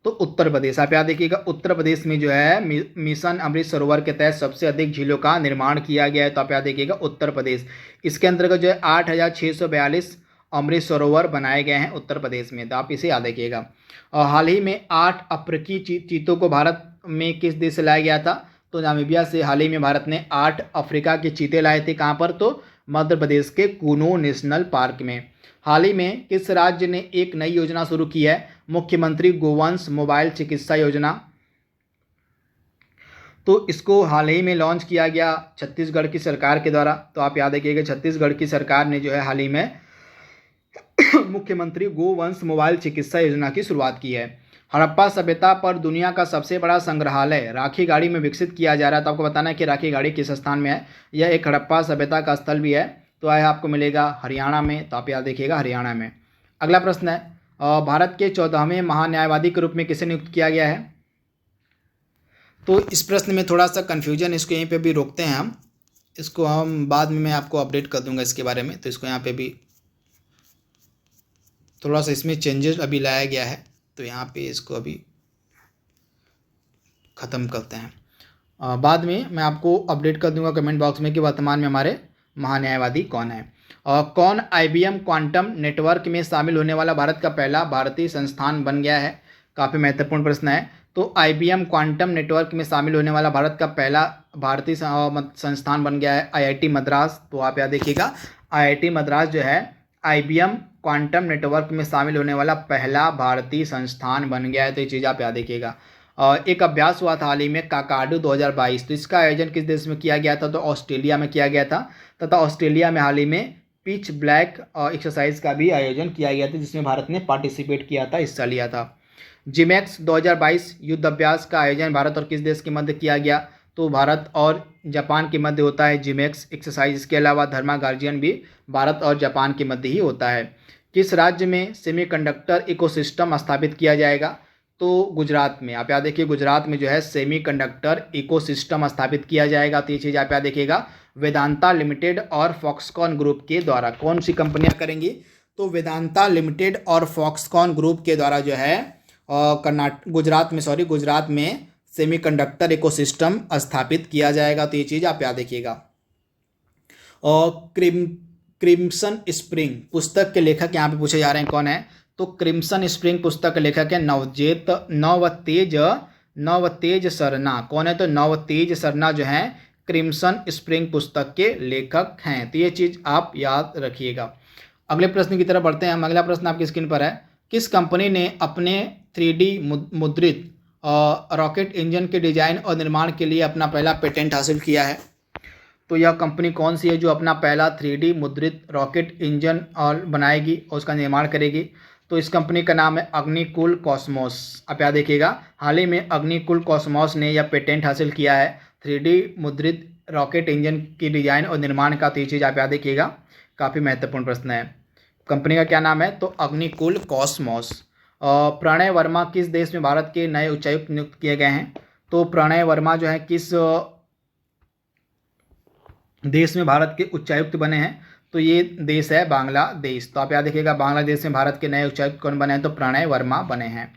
[SPEAKER 1] तो उत्तर प्रदेश। आप याद देखिएगा, उत्तर प्रदेश में जो है मिशन अमृत सरोवर के तहत सबसे अधिक झीलों का निर्माण किया गया है। तो आप याद देखिएगा, उत्तर प्रदेश। इसके अंतर्गत जो है 8642 अमृत सरोवर बनाए गए हैं उत्तर प्रदेश में। तो आप इसे याद रखिएगा। और हाल ही में 8 अफ्रीकी चीतों को भारत में किस देश से लाया गया था? तो नामीबिया से हाल ही में भारत ने 8 अफ्रीका के चीते लाए थे। कहाँ पर? तो मध्य प्रदेश के कूनो नेशनल पार्क में। हाल ही में किस राज्य ने एक नई योजना शुरू की है? मुख्यमंत्री गोवंश मोबाइल चिकित्सा योजना। तो इसको हाल ही में लॉन्च किया गया छत्तीसगढ़ की सरकार के द्वारा। तो आप याद रखिएगा, छत्तीसगढ़ की सरकार ने जो है हाल ही में मुख्यमंत्री गोवंश मोबाइल चिकित्सा योजना की शुरुआत की है। हड़प्पा सभ्यता पर दुनिया का सबसे बड़ा संग्रहालय राखी गाड़ी में विकसित किया जा रहा है। तो आपको बताना है कि राखी गाड़ी किस स्थान में है। यह एक हड़प्पा सभ्यता का स्थल भी है। तो यह आपको मिलेगा हरियाणा में। तो आप याद देखिएगा, हरियाणा में। अगला प्रश्न है, भारत के 14वें महान्यायवादी के रूप में किसे नियुक्त किया गया है? तो इस प्रश्न में थोड़ा सा कन्फ्यूजन, इसको यहीं पे भी रोकते हैं हम। इसको हम बाद में मैं आपको अपडेट कर दूंगा इसके बारे में। तो इसको यहाँ पे भी थोड़ा सा इसमें चेंजेस अभी लाया गया है। तो यहाँ पे इसको अभी ख़त्म करते हैं। बाद में मैं आपको अपडेट कर दूंगा कमेंट बॉक्स में कि वर्तमान में हमारे महान्यायवादी कौन है। कौन IBM क्वांटम नेटवर्क में शामिल होने वाला भारत का पहला भारतीय संस्थान बन गया है? काफ़ी महत्वपूर्ण प्रश्न है। तो IBM क्वांटम नेटवर्क में शामिल होने वाला भारत का पहला भारतीय संस्थान बन गया है IIT मद्रास। तो आप याद देखिएगा, IIT मद्रास जो है IBM क्वांटम नेटवर्क में शामिल होने वाला पहला भारतीय संस्थान बन गया है। तो ये चीज़ आप याद देखिएगा। एक अभ्यास हुआ था हाल ही में काकाडू 2022। तो इसका आयोजन किस देश में किया गया था? तो ऑस्ट्रेलिया में किया गया था। तथा ऑस्ट्रेलिया में हाल ही में पिच ब्लैक एक्सरसाइज का भी आयोजन किया गया था जिसमें भारत ने पार्टिसिपेट किया था, हिस्सा लिया था। जिमेक्स 2022 युद्ध अभ्यास का आयोजन भारत और किस देश के मध्य किया गया? तो भारत और जापान के मध्य होता है जिमेक्स एक्सरसाइज। इसके अलावा धर्मा गार्जियन भी भारत और जापान के मध्य ही होता है। किस राज्य में सेमीकंडक्टर इकोसिस्टम स्थापित किया जाएगा? तो गुजरात में। आप याद देखिए गुजरात में जो है सेमीकंडक्टर इकोसिस्टम स्थापित किया जाएगा। तो ये चीज़ आप याद देखिएगा वेदांता लिमिटेड और फॉक्सकॉन ग्रुप के द्वारा। कौन सी कंपनियां करेंगी? तो वेदांता लिमिटेड और फॉक्सकॉन ग्रुप के द्वारा जो है गुजरात में सेमीकंडक्टर इकोसिस्टम स्थापित किया जाएगा। तो ये चीज़ आप याद देखिएगा। और क्रिम्सन स्प्रिंग पुस्तक के लेखक यहाँ पे पूछे जा रहे हैं कौन है? तो क्रिम्सन स्प्रिंग पुस्तक के लेखक है नवतेज सरना। कौन है? तो नवतेज सरना जो है क्रिम्सन स्प्रिंग पुस्तक के लेखक हैं। तो ये चीज़ आप याद रखिएगा। अगले प्रश्न की तरफ बढ़ते हैं हम। अगला प्रश्न आपकी स्क्रीन पर है, किस कंपनी ने अपने 3D मुद्रित रॉकेट इंजन के डिजाइन और निर्माण के लिए अपना पहला पेटेंट हासिल किया है? तो यह कंपनी कौन सी है जो अपना पहला 3D मुद्रित रॉकेट इंजन और बनाएगी और उसका निर्माण करेगी? तो इस कंपनी का नाम है अग्निकुल कॉस्मोस। आप याद देखिएगा हाल ही में अग्निकुल कॉस्मोस ने यह पेटेंट हासिल किया है 3D मुद्रित रॉकेट इंजन की डिजाइन और निर्माण का। तो ये चीज़ आप याद देखिएगा, काफ़ी महत्वपूर्ण प्रश्न है। कंपनी का क्या नाम है? तो अग्निकुल कॉस्मोस। प्रणय वर्मा किस देश में भारत के नए उच्चायुक्त नियुक्त किए गए हैं? तो प्रणय वर्मा जो है किस देश में भारत के उच्चायुक्त बने हैं? तो ये देश है बांग्लादेश। तो आप याद देखिएगा बांग्लादेश में भारत के नए उच्चायुक्त कौन बने हैं? तो प्रणय वर्मा बने हैं।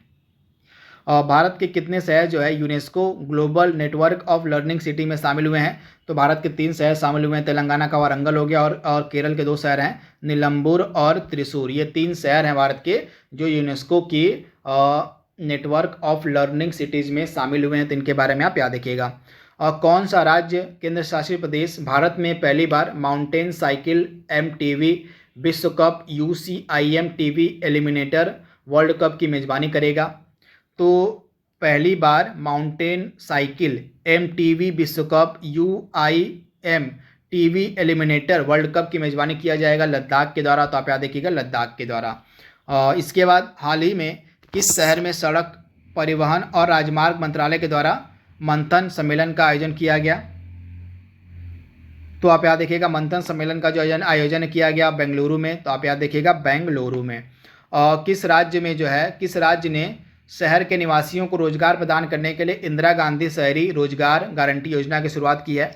[SPEAKER 1] और भारत के कितने शहर जो है UNESCO global network of learning city में शामिल हुए हैं? तो भारत के 3 शहर शामिल हुए हैं। तेलंगाना का वारंगल हो गया और केरल के 2 शहर हैं नीलम्बुर और त्रिशूर। ये 3 शहर हैं भारत के जो यूनेस्को की नेटवर्क ऑफ लर्निंग सिटीज़ में शामिल हुए हैं। तो इनके बारे में आप याद रखिएगा। और कौन सा राज्य केंद्र शासित प्रदेश भारत में पहली बार माउंटेन साइकिल MTV विश्व cup UCIM TV eliminator world cup की मेज़बानी करेगा? तो पहली बार माउंटेन साइकिल MTV विश्व cup UIM TV eliminator world cup की मेज़बानी किया जाएगा लद्दाख के द्वारा। तो आप याद रखिएगा लद्दाख के द्वारा। इसके बाद हाल ही में किस शहर में सड़क परिवहन और राजमार्ग मंत्रालय के द्वारा मंथन सम्मेलन का आयोजन किया गया? तो आप याद देखिएगा मंथन सम्मेलन का जो आयोजन किया गया बेंगलुरु में। तो आप याद देखिएगा बेंगलुरु में। किस राज्य ने शहर के निवासियों को रोजगार प्रदान करने के लिए इंदिरा गांधी शहरी रोजगार गारंटी योजना की शुरुआत की है?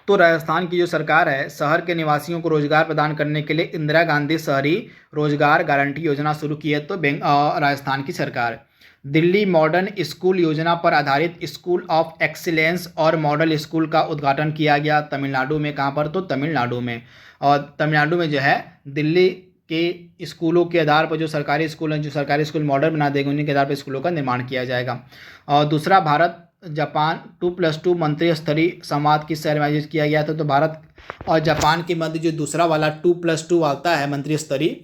[SPEAKER 1] तो राजस्थान की जो सरकार है शहर के निवासियों को रोजगार प्रदान करने के लिए इंदिरा गांधी शहरी रोजगार गारंटी योजना शुरू की है। तो राजस्थान की सरकार। दिल्ली मॉडर्न स्कूल योजना पर आधारित स्कूल ऑफ एक्सीलेंस और मॉडल स्कूल का उद्घाटन किया गया तमिलनाडु में। कहाँ पर? तो तमिलनाडु में। और तमिलनाडु में जो है दिल्ली के स्कूलों के आधार पर जो सरकारी स्कूल हैं, जो सरकारी स्कूल मॉडल बना देंगे उन्हीं के आधार पर स्कूलों का निर्माण किया जाएगा। और दूसरा भारत जापान 2+2 मंत्री स्तरीय संवाद किस शहर में आयोजित किया गया था? तो भारत और जापान के मध्य जो दूसरा वाला 2+2 आता है मंत्री स्तरीय,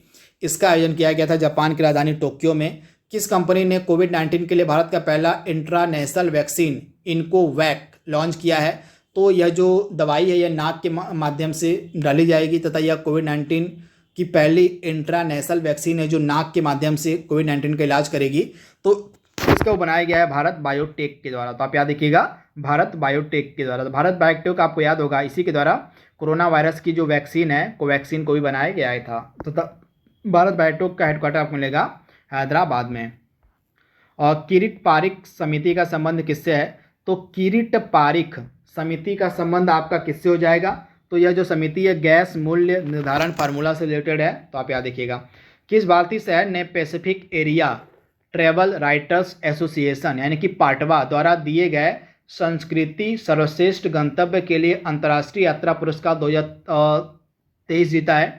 [SPEAKER 1] इसका आयोजन किया गया था जापान की राजधानी टोक्यो में। किस कंपनी ने कोविड-19 के लिए भारत का पहला इंट्रानेशनल वैक्सीन इनकोवैक लॉन्च किया है? तो यह जो दवाई है यह नाक के माध्यम से डाली जाएगी तथा यह कोविड-19 की पहली इंट्रानेशनल वैक्सीन है जो नाक के माध्यम से कोविड-19 का इलाज करेगी। तो इसका बनाया गया है भारत बायोटेक के द्वारा। तो आप याद रखिएगा भारत बायोटेक के द्वारा। तो भारत बायोटेक आपको याद होगा इसी के द्वारा कोरोना वायरस की जो वैक्सीन है कोवैक्सीन को भी बनाया गया था। तो भारत बायोटेक का हेडक्वार्टर आपको मिलेगा हैदराबाद में। और किरीट पारिख समिति का संबंध किससे है? तो किरीट पारिख समिति का संबंध आपका किससे हो जाएगा? तो यह जो समिति है गैस मूल्य निर्धारण फार्मूला से रिलेटेड है। तो आप याद रखिएगा। किस भारतीय शहर ने Pacific area travel writers association यानी कि पाटवा द्वारा दिए गए संस्कृति सर्वश्रेष्ठ गंतव्य के लिए अंतर्राष्ट्रीय यात्रा पुरस्कार 2023 जीता है?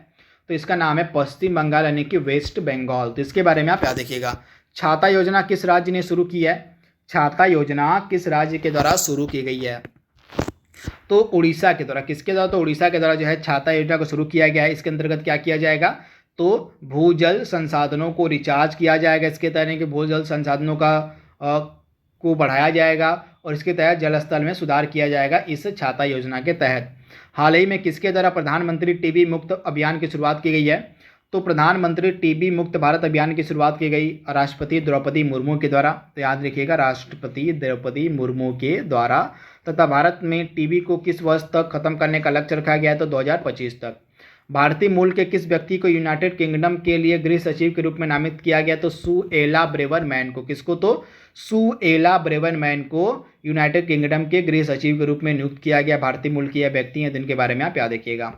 [SPEAKER 1] तो इसका नाम है पश्चिम बंगाल यानी कि वेस्ट बंगाल। तो इसके बारे में आप याद रखिएगा। छाता योजना किस राज्य ने शुरू की है? छाता योजना किस राज्य के द्वारा शुरू की गई है? तो उड़ीसा के द्वारा। किसके द्वारा? तो उड़ीसा के द्वारा जो है छाता योजना को शुरू किया गया है। इसके अंतर्गत क्या किया जाएगा? तो भूजल संसाधनों को रिचार्ज किया जाएगा। इसके तहत कि भूजल संसाधनों को बढ़ाया जाएगा और इसके तहत जल स्तर में सुधार किया जाएगा इस छाता योजना के तहत। हाल ही में किसके द्वारा प्रधानमंत्री टीबी मुक्त अभियान की शुरुआत की गई है? तो प्रधानमंत्री टीबी मुक्त भारत अभियान की शुरुआत की गई राष्ट्रपति द्रौपदी मुर्मू के द्वारा। तो याद रखिएगा राष्ट्रपति द्रौपदी मुर्मू के द्वारा। तथा भारत में टीबी को किस वर्ष तक खत्म करने का लक्ष्य रखा गया है? तो 2025 तक। भारतीय मूल के किस व्यक्ति को यूनाइटेड किंगडम के लिए गृह सचिव के रूप में नामित किया गया? तो सुएला ब्रेवरमैन को। किसको? तो सुएला ब्रेवरमैन को यूनाइटेड किंगडम के गृह सचिव के रूप में नियुक्त किया गया। भारतीय मूल के यह व्यक्ति हैं जिनके बारे में आप याद रखिएगा।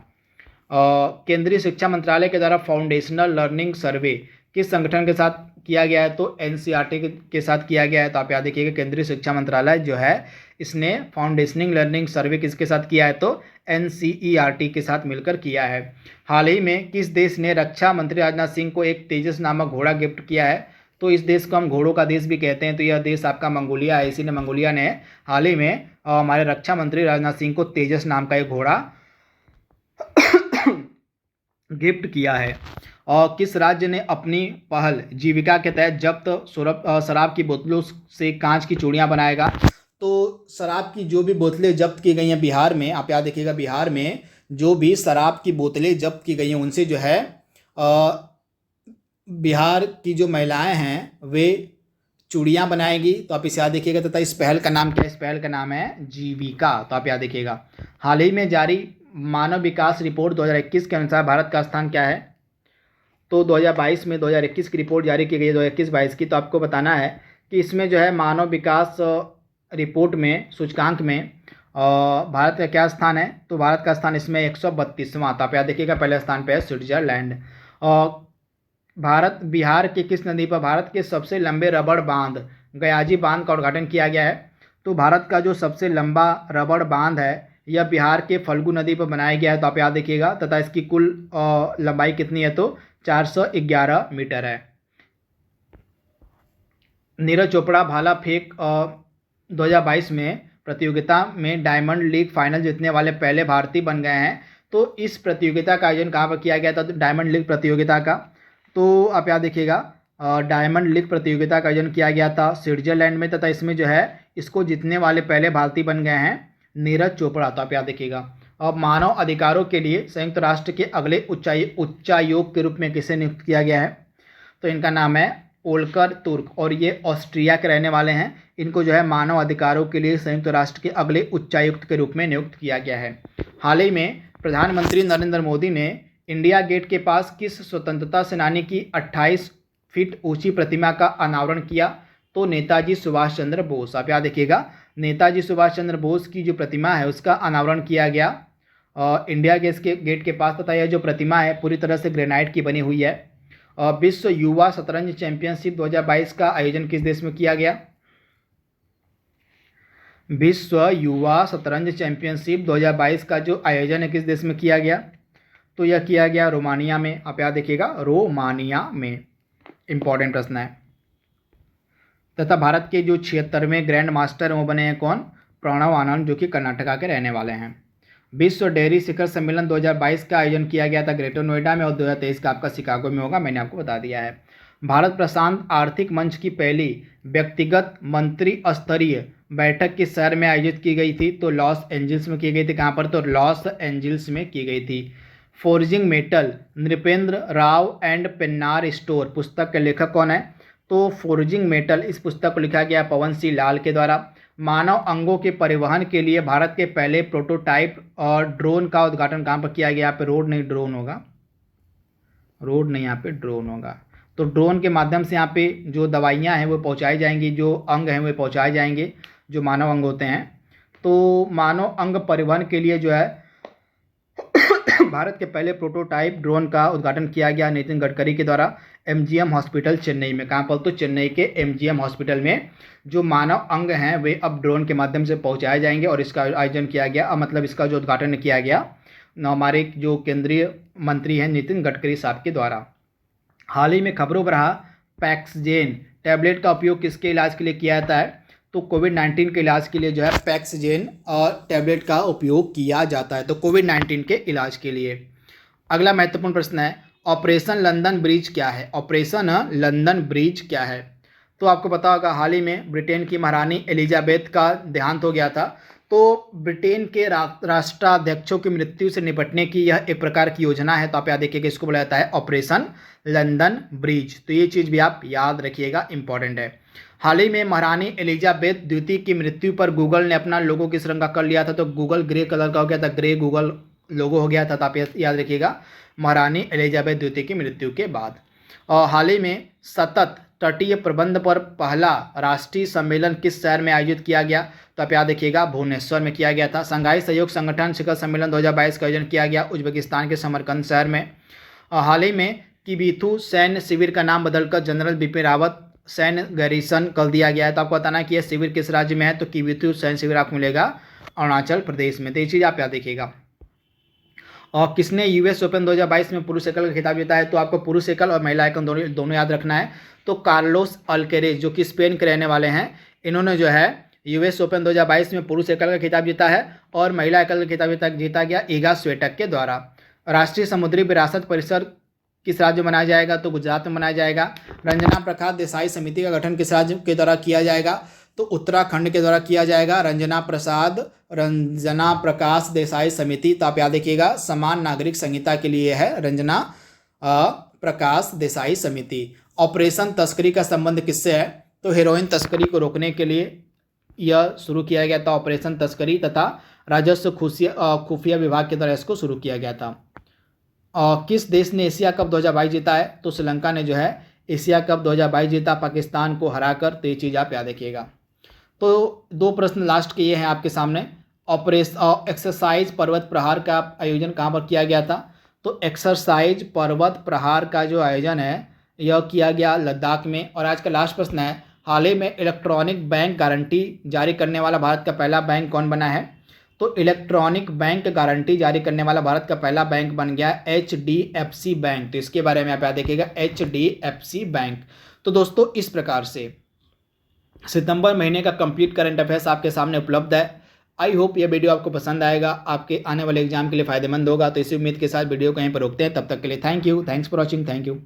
[SPEAKER 1] केंद्रीय शिक्षा मंत्रालय के द्वारा फाउंडेशनल लर्निंग सर्वे किस संगठन के साथ किया गया है? तो एनसीईआरटी के साथ किया गया है। तो आप याद रखिएगा केंद्रीय शिक्षा मंत्रालय जो है इसने फाउंडेशनिंग लर्निंग सर्वे किसके साथ किया है? तो एनसीईआरटी के साथ मिलकर किया है। हाल ही में किस देश ने रक्षा मंत्री राजनाथ सिंह को एक तेजस नामक घोड़ा गिफ्ट किया है? तो इस देश को हम घोड़ों का देश भी कहते हैं। तो यह देश आपका मंगोलिया है। इसी ने मंगोलिया ने हाल ही में हमारे रक्षा मंत्री राजनाथ सिंह को तेजस नाम का एक घोड़ा गिफ्ट किया है। और किस राज्य ने अपनी पहल जीविका के तहत जब्त शराब की बोतलों से कांच की चूड़ियां बनाएगा? तो शराब की जो भी बोतलें जब्त की गई हैं बिहार में, आप याद रखिएगा बिहार में जो भी शराब की बोतलें जब्त की गई हैं उनसे जो है बिहार की जो महिलाएं हैं वे चूड़ियां बनाएगी। तो आप इसे याद रखिएगा। तथा इस पहल का नाम क्या है? इस पहल का नाम है जीविका। तो आप याद रखिएगा। हाल ही में जारी मानव विकास रिपोर्ट 2021 के अनुसार भारत का स्थान क्या है? तो 2022 में 2021 की रिपोर्ट जारी की गई है 2021-22 की। तो आपको बताना है कि इसमें जो है मानव विकास रिपोर्ट में सूचकांक में भारत का क्या स्थान है? तो भारत का स्थान इसमें 132वां। तो आप याद देखिएगा पहले स्थान पे है स्विट्जरलैंड। बिहार के किस नदी पर भारत के सबसे लंबे रबड़ बांध गयाजी बांध का उद्घाटन किया गया है? तो भारत का जो सबसे लंबा रबड़ बांध है यह बिहार के फल्गु नदी पर बनाया गया है। तो आप याद रखिएगा। तथा इसकी कुल लंबाई कितनी है? तो 411 मीटर है। नीरज चोपड़ा भाला फेंक 2022 में प्रतियोगिता में डायमंड लीग फाइनल जीतने वाले पहले भारतीय बन गए हैं। तो इस प्रतियोगिता का आयोजन कहाँ पर किया गया था? तो डायमंड लीग प्रतियोगिता का। तो आप याद रखिएगा डायमंड लीग प्रतियोगिता का आयोजन किया गया था स्विट्जरलैंड में। तथा इसमें जो है इसको जीतने वाले पहले भारतीय बन गए हैं नीरज चोपड़ा। तो आप याद रखिएगा। अब मानव अधिकारों के लिए संयुक्त राष्ट्र के अगले उच्चायोग के रूप में किसे नियुक्त किया गया है? तो इनका नाम है ओल्कर तुर्क और ये ऑस्ट्रिया के रहने वाले हैं। इनको जो है मानव अधिकारों के लिए संयुक्त राष्ट्र के अगले उच्चायुक्त के रूप में नियुक्त किया गया है। हाल ही में प्रधानमंत्री नरेंद्र मोदी ने इंडिया गेट के पास किस स्वतंत्रता सेनानी की 28 फीट ऊंची प्रतिमा का अनावरण किया? तो नेताजी सुभाष चंद्र बोस। आप याद रखिएगा नेताजी सुभाष चंद्र बोस की जो प्रतिमा है उसका अनावरण किया गया इंडिया गेट के पास। तथा यह जो प्रतिमा है पूरी तरह से ग्रेनाइट की बनी हुई है। विश्व युवा शतरंज चैंपियनशिप 2022 का आयोजन किस देश में किया गया? विश्व युवा शतरंज चैंपियनशिप 2022 का जो आयोजन है किस देश में किया गया? तो यह किया गया रोमानिया में। आप याद रखिएगा रोमानिया में। इंपॉर्टेंट प्रश्न है। तथा भारत के जो 76वें ग्रैंड मास्टर हैं वो बने हैं कौन? प्रणव आनंद जो कि कर्नाटका के रहने वाले हैं। विश्व डेयरी शिखर सम्मेलन 2022 का आयोजन किया गया था ग्रेटर नोएडा में और 2023 का आपका शिकागो में होगा। मैंने आपको बता दिया है। भारत प्रशांत आर्थिक मंच की पहली व्यक्तिगत मंत्री स्तरीय बैठक किस शहर में आयोजित की गई थी? तो लॉस एंजल्स में की गई थी। कहाँ पर? तो लॉस एंजल्स में की गई थी। Forging metal Nripendra Rao and Pennar store पुस्तक के लेखक कौन है? तो फोर्जिंग मेटल इस पुस्तक को लिखा गया पवन सिंह लाल के द्वारा। मानव अंगों के परिवहन के लिए भारत के पहले प्रोटोटाइप और ड्रोन का उद्घाटन कहाँ पर किया गया? यहाँ पे रोड नहीं ड्रोन होगा। रोड नहीं, यहाँ पे ड्रोन होगा। तो ड्रोन के माध्यम से यहाँ पे जो दवाइयाँ हैं वो पहुँचाई जाएंगी, जो अंग हैं वो पहुँचाए जाएंगे, जो मानव अंग होते हैं। तो मानव अंग परिवहन के लिए जो है भारत के पहले प्रोटोटाइप ड्रोन का उद्घाटन किया गया नितिन गडकरी के द्वारा एमजीएम हॉस्पिटल चेन्नई में। कहाँ पर? तो चेन्नई के एमजीएम हॉस्पिटल में जो मानव अंग हैं वे अब ड्रोन के माध्यम से पहुँचाए जाएंगे और इसका आयोजन किया गया। मतलब इसका जो उद्घाटन किया गया हमारे जो केंद्रीय मंत्री हैं नितिन गडकरी साहब के द्वारा। हाल ही में खबरों पर रहा पैक्सजेन टैबलेट का उपयोग किसके इलाज के लिए किया जाता है? तो कोविड-19 के इलाज के लिए जो है पैक्सजेन और टैबलेट का उपयोग किया जाता है। तो कोविड-19 के इलाज के लिए। अगला महत्वपूर्ण प्रश्न है ऑपरेशन लंदन ब्रिज क्या है? ऑपरेशन लंदन ब्रिज क्या है? तो आपको पता होगा हाल ही में ब्रिटेन की महारानी एलिजाबेथ का देहांत हो गया था। तो ब्रिटेन के राष्ट्राध्यक्षों की मृत्यु से निपटने की यह एक प्रकार की योजना है। तो आप याद रखिएगा इसको बोला जाता है ऑपरेशन लंदन ब्रिज। तो ये चीज़ भी आप याद रखिएगा, इंपॉर्टेंट है। हाल ही में महारानी एलिजाबेथ द्वितीय की मृत्यु पर गूगल ने अपना लोगो किस रंग का कर लिया था? तो गूगल ग्रे कलर का हो गया था, ग्रे गूगल लोगो हो गया था। तो आप याद रखिएगा महारानी एलिजाबेथ द्वितीय की मृत्यु के बाद। और हाल ही में सतत तटीय प्रबंध पर पहला राष्ट्रीय सम्मेलन किस शहर में आयोजित किया गया? तो आप याद रखिएगा भुवनेश्वर में किया गया था। संघाई सहयोग संगठन शिखर सम्मेलन 2022 का आयोजन किया गया उज्बेकिस्तान के समरकंद शहर में। हाल ही में किबिथु सैन्य शिविर का नाम बदलकर जनरल बिपिन रावत सैन्य गैरिसन कर दिया गया है। तो आपको बताना कि यह शिविर किस राज्य में है? तो किबिथु सैन्य शिविर आपको मिलेगा अरुणाचल प्रदेश में। तो ये चीज़ आप याद रखिएगा। और किसने यूएस ओपन 2022 में पुरुष एकल का खिताब जीता है? तो आपको पुरुष एकल और महिला एकल दोनों याद रखना है। तो कार्लोस अल्केरेज जो कि स्पेन के रहने वाले हैं, इन्होंने जो है यूएस ओपन 2022 में पुरुष एकल का खिताब जीता है और महिला एकल का खिताब जीता गया ईगा स्वीटक के द्वारा। राष्ट्रीय समुद्री विरासत परिसर किस राज्य में मनाया जाएगा? तो गुजरात में मनाया जाएगा। रंजना प्रकाश देसाई समिति का गठन किस राज्य के द्वारा किया जाएगा? तो उत्तराखंड के द्वारा किया जाएगा। रंजना प्रकाश देसाई समिति, तो आप याद रखिएगा समान नागरिक संहिता के लिए है रंजना प्रकाश देसाई समिति। ऑपरेशन तस्करी का संबंध किससे है? तो हेरोइन तस्करी को रोकने के लिए यह शुरू किया गया था ऑपरेशन तस्करी, तथा राजस्व खुफिया विभाग के द्वारा इसको शुरू किया गया था। किस देश ने एशिया कप 2022 जीता है? तो श्रीलंका ने जो है एशिया कप 2022 जीता पाकिस्तान को हराकर। तो ये चीज़ आप याद रखिएगा। तो दो प्रश्न लास्ट के ये हैं आपके सामने। एक्सरसाइज पर्वत प्रहार का आयोजन कहाँ पर किया गया था? तो एक्सरसाइज पर्वत प्रहार का जो आयोजन है यह किया गया लद्दाख में। और आज का लास्ट प्रश्न है, हाल ही में इलेक्ट्रॉनिक बैंक गारंटी जारी करने वाला भारत का पहला बैंक कौन बना है? तो इलेक्ट्रॉनिक बैंक गारंटी जारी करने वाला भारत का पहला बैंक बन गया HDFC बैंक। तो इसके बारे में आप याद रखिएगा HDFC बैंक। तो दोस्तों इस प्रकार से सितंबर महीने का कंप्लीट करंट अफेयर्स आपके सामने उपलब्ध है। आई होप ये वीडियो आपको पसंद आएगा, आपके आने वाले एग्जाम के लिए फायदेमंद होगा। तो इसी उम्मीद के साथ वीडियो को यहीं पर रोकते हैं। तब तक के लिए thank you, thanks for watching, thank you.